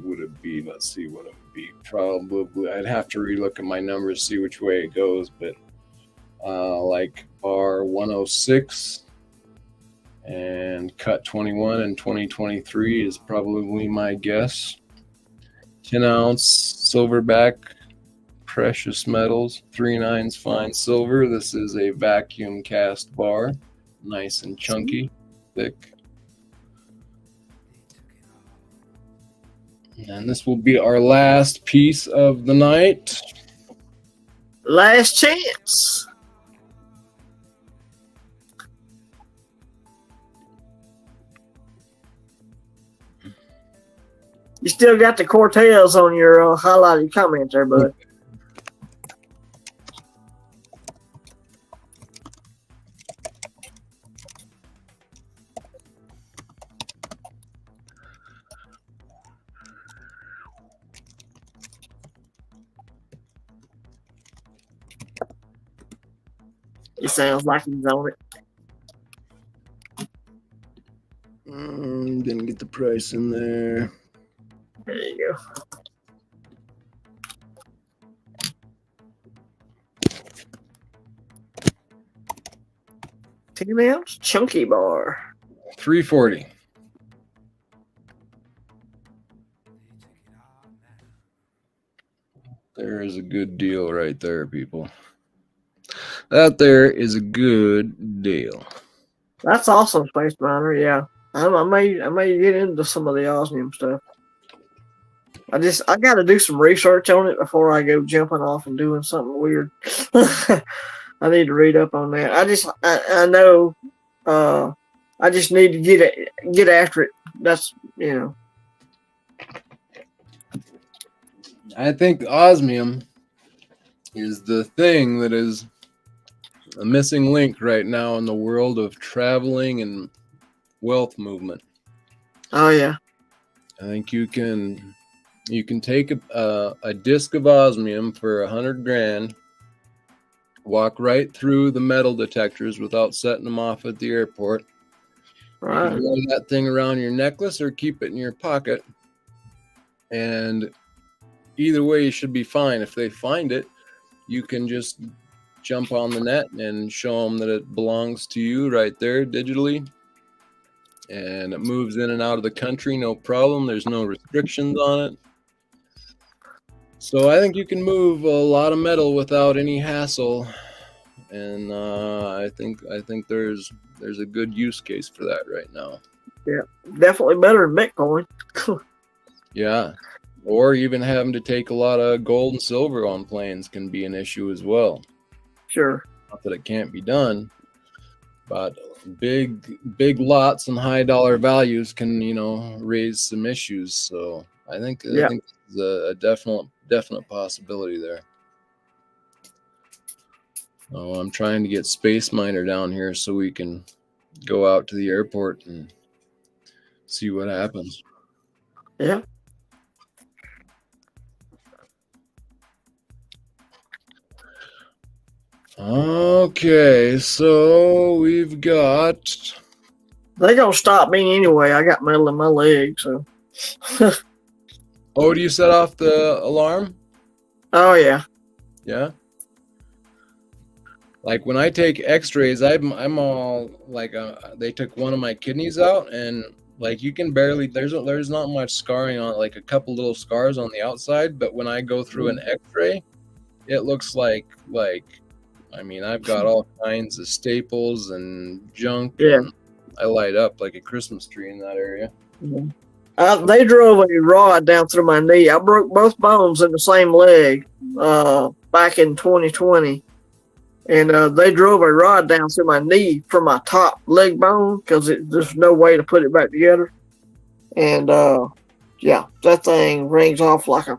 Would it be? Let's see what it would be. Probably, I'd have to relook at my numbers, see which way it goes, but like bar 106 and cut 21 in 2023 is probably my guess. 10-ounce Silverback Precious Metals, 3/9 fine silver. This is a vacuum cast bar, nice and chunky, thick. And this will be our last piece of the night. Last chance. You still got the Cortez on your highlighted comment there, bud. It sounds like he's on it. Didn't get the price in there. There you go. 10-ounce chunky bar. $3.40. There is a good deal right there, people. That there is a good deal. That's awesome, Space Miner. Yeah, I may get into some of the Osmium stuff. I got to do some research on it before I go jumping off and doing something weird. I need to read up on that. I know. I just need to get after it. That's I think osmium is the thing that is a missing link right now in the world of traveling and wealth movement. Oh yeah. I think you can take a disc of osmium for $100,000, walk right through the metal detectors without setting them off at the airport. Right. You wear that thing around your necklace or keep it in your pocket, and either way you should be fine. If they find it, you can just jump on the net and show them that it belongs to you right there digitally, and it moves in and out of the country, no problem. There's no restrictions on it. So I think you can move a lot of metal without any hassle, and I think there's a good use case for that right now. Yeah, definitely better than Bitcoin. Yeah, or even having to take a lot of gold and silver on planes can be an issue as well. Sure. Not that it can't be done, but big lots and high dollar values can, you know, raise some issues. So I think it's a definite possibility there. Oh, I'm trying to get Space Miner down here so we can go out to the airport and see what happens. Yeah. Okay, so we've got. They gonna stop me anyway. I got metal in my leg, so. Oh, do you set off the alarm? Oh yeah. Yeah. Like when I take X-rays, I'm all like they took one of my kidneys out, and like you can barely there's not much scarring on it, like a couple little scars on the outside. But when I go through an X-ray, it looks like I mean, I've got all kinds of staples and junk. Yeah. And I light up like a Christmas tree in that area. Mm-hmm. They drove a rod down through my knee. I broke both bones in the same leg back in 2020. And they drove a rod down through my knee from my top leg bone because there's no way to put it back together. And yeah, that thing rings off like I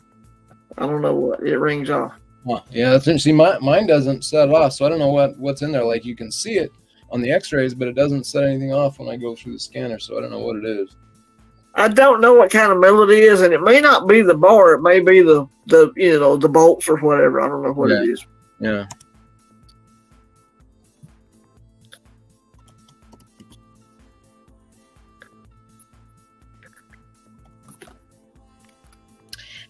don't know what it rings off. Huh. Yeah, that's interesting. Mine doesn't set it off, so I don't know what's in there. Like you can see it on the X-rays, but it doesn't set anything off when I go through the scanner, so I don't know what it is. I don't know what kind of metal it is, and it may not be the bar. It may be the you know, the bolts or whatever. I don't know what it is. Yeah.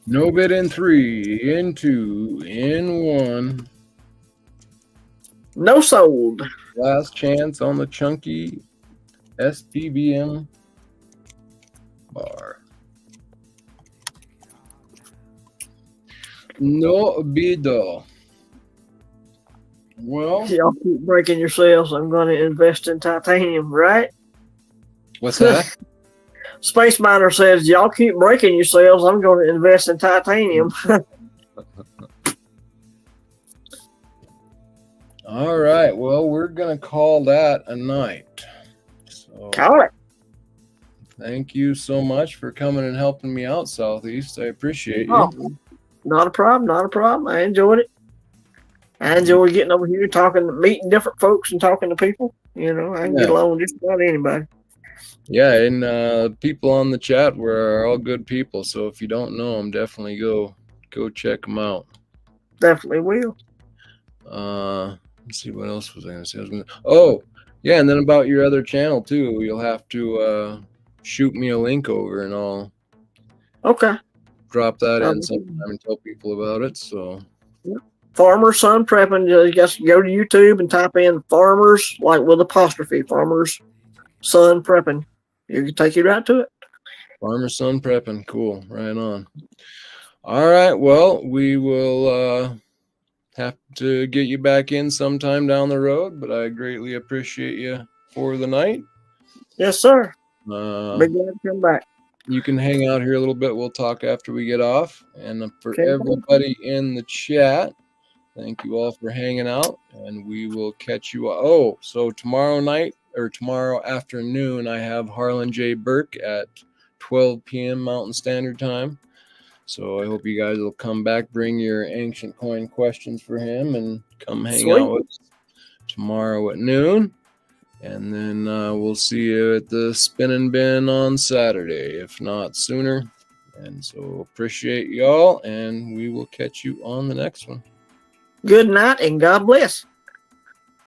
No bid in 3, in 2, in 1. No sold. Last chance on the chunky SPBM bar. No bido. Well, y'all keep breaking yourselves. I'm going to invest in titanium, right? What's that? Space Miner says, y'all keep breaking yourselves. I'm going to invest in titanium. All right. Well, we're going to call that a night. So, call it. Thank you so much for coming and helping me out, Southeast. I appreciate you. Oh, not a problem. Not a problem. I enjoyed it. I enjoy getting over here, meeting different folks and talking to people. You know, I can get along with just about anybody. Yeah, and people on the chat are all good people. So if you don't know them, definitely go check them out. Definitely will. Let's see, what else was I going to say? Oh, yeah, and then about your other channel too. You'll have to shoot me a link over, and I'll drop that in sometime and tell people about it. So. Yeah. Farmer Sun Prepping. You just go to YouTube and type in farmers, like with apostrophe, Farmers Sun Prepping. You can take you right to it. Farmer Sun Prepping. Cool. Right on. All right. Well, we will have to get you back in sometime down the road, but I greatly appreciate you for the night. Yes, sir. Be glad to come back. You can hang out here a little bit. We'll talk after we get off. And for everybody in the chat, thank you all for hanging out, and we will catch you. Oh, so tomorrow night or tomorrow afternoon, I have Harlan J. Burke at 12 p.m. Mountain Standard Time. So I hope you guys will come back, bring your ancient coin questions for him, and come hang out with us tomorrow at noon. And then we'll see you at the Spin and Bin on Saturday, if not sooner. And so appreciate y'all, and we will catch you on the next one. Good night and God bless.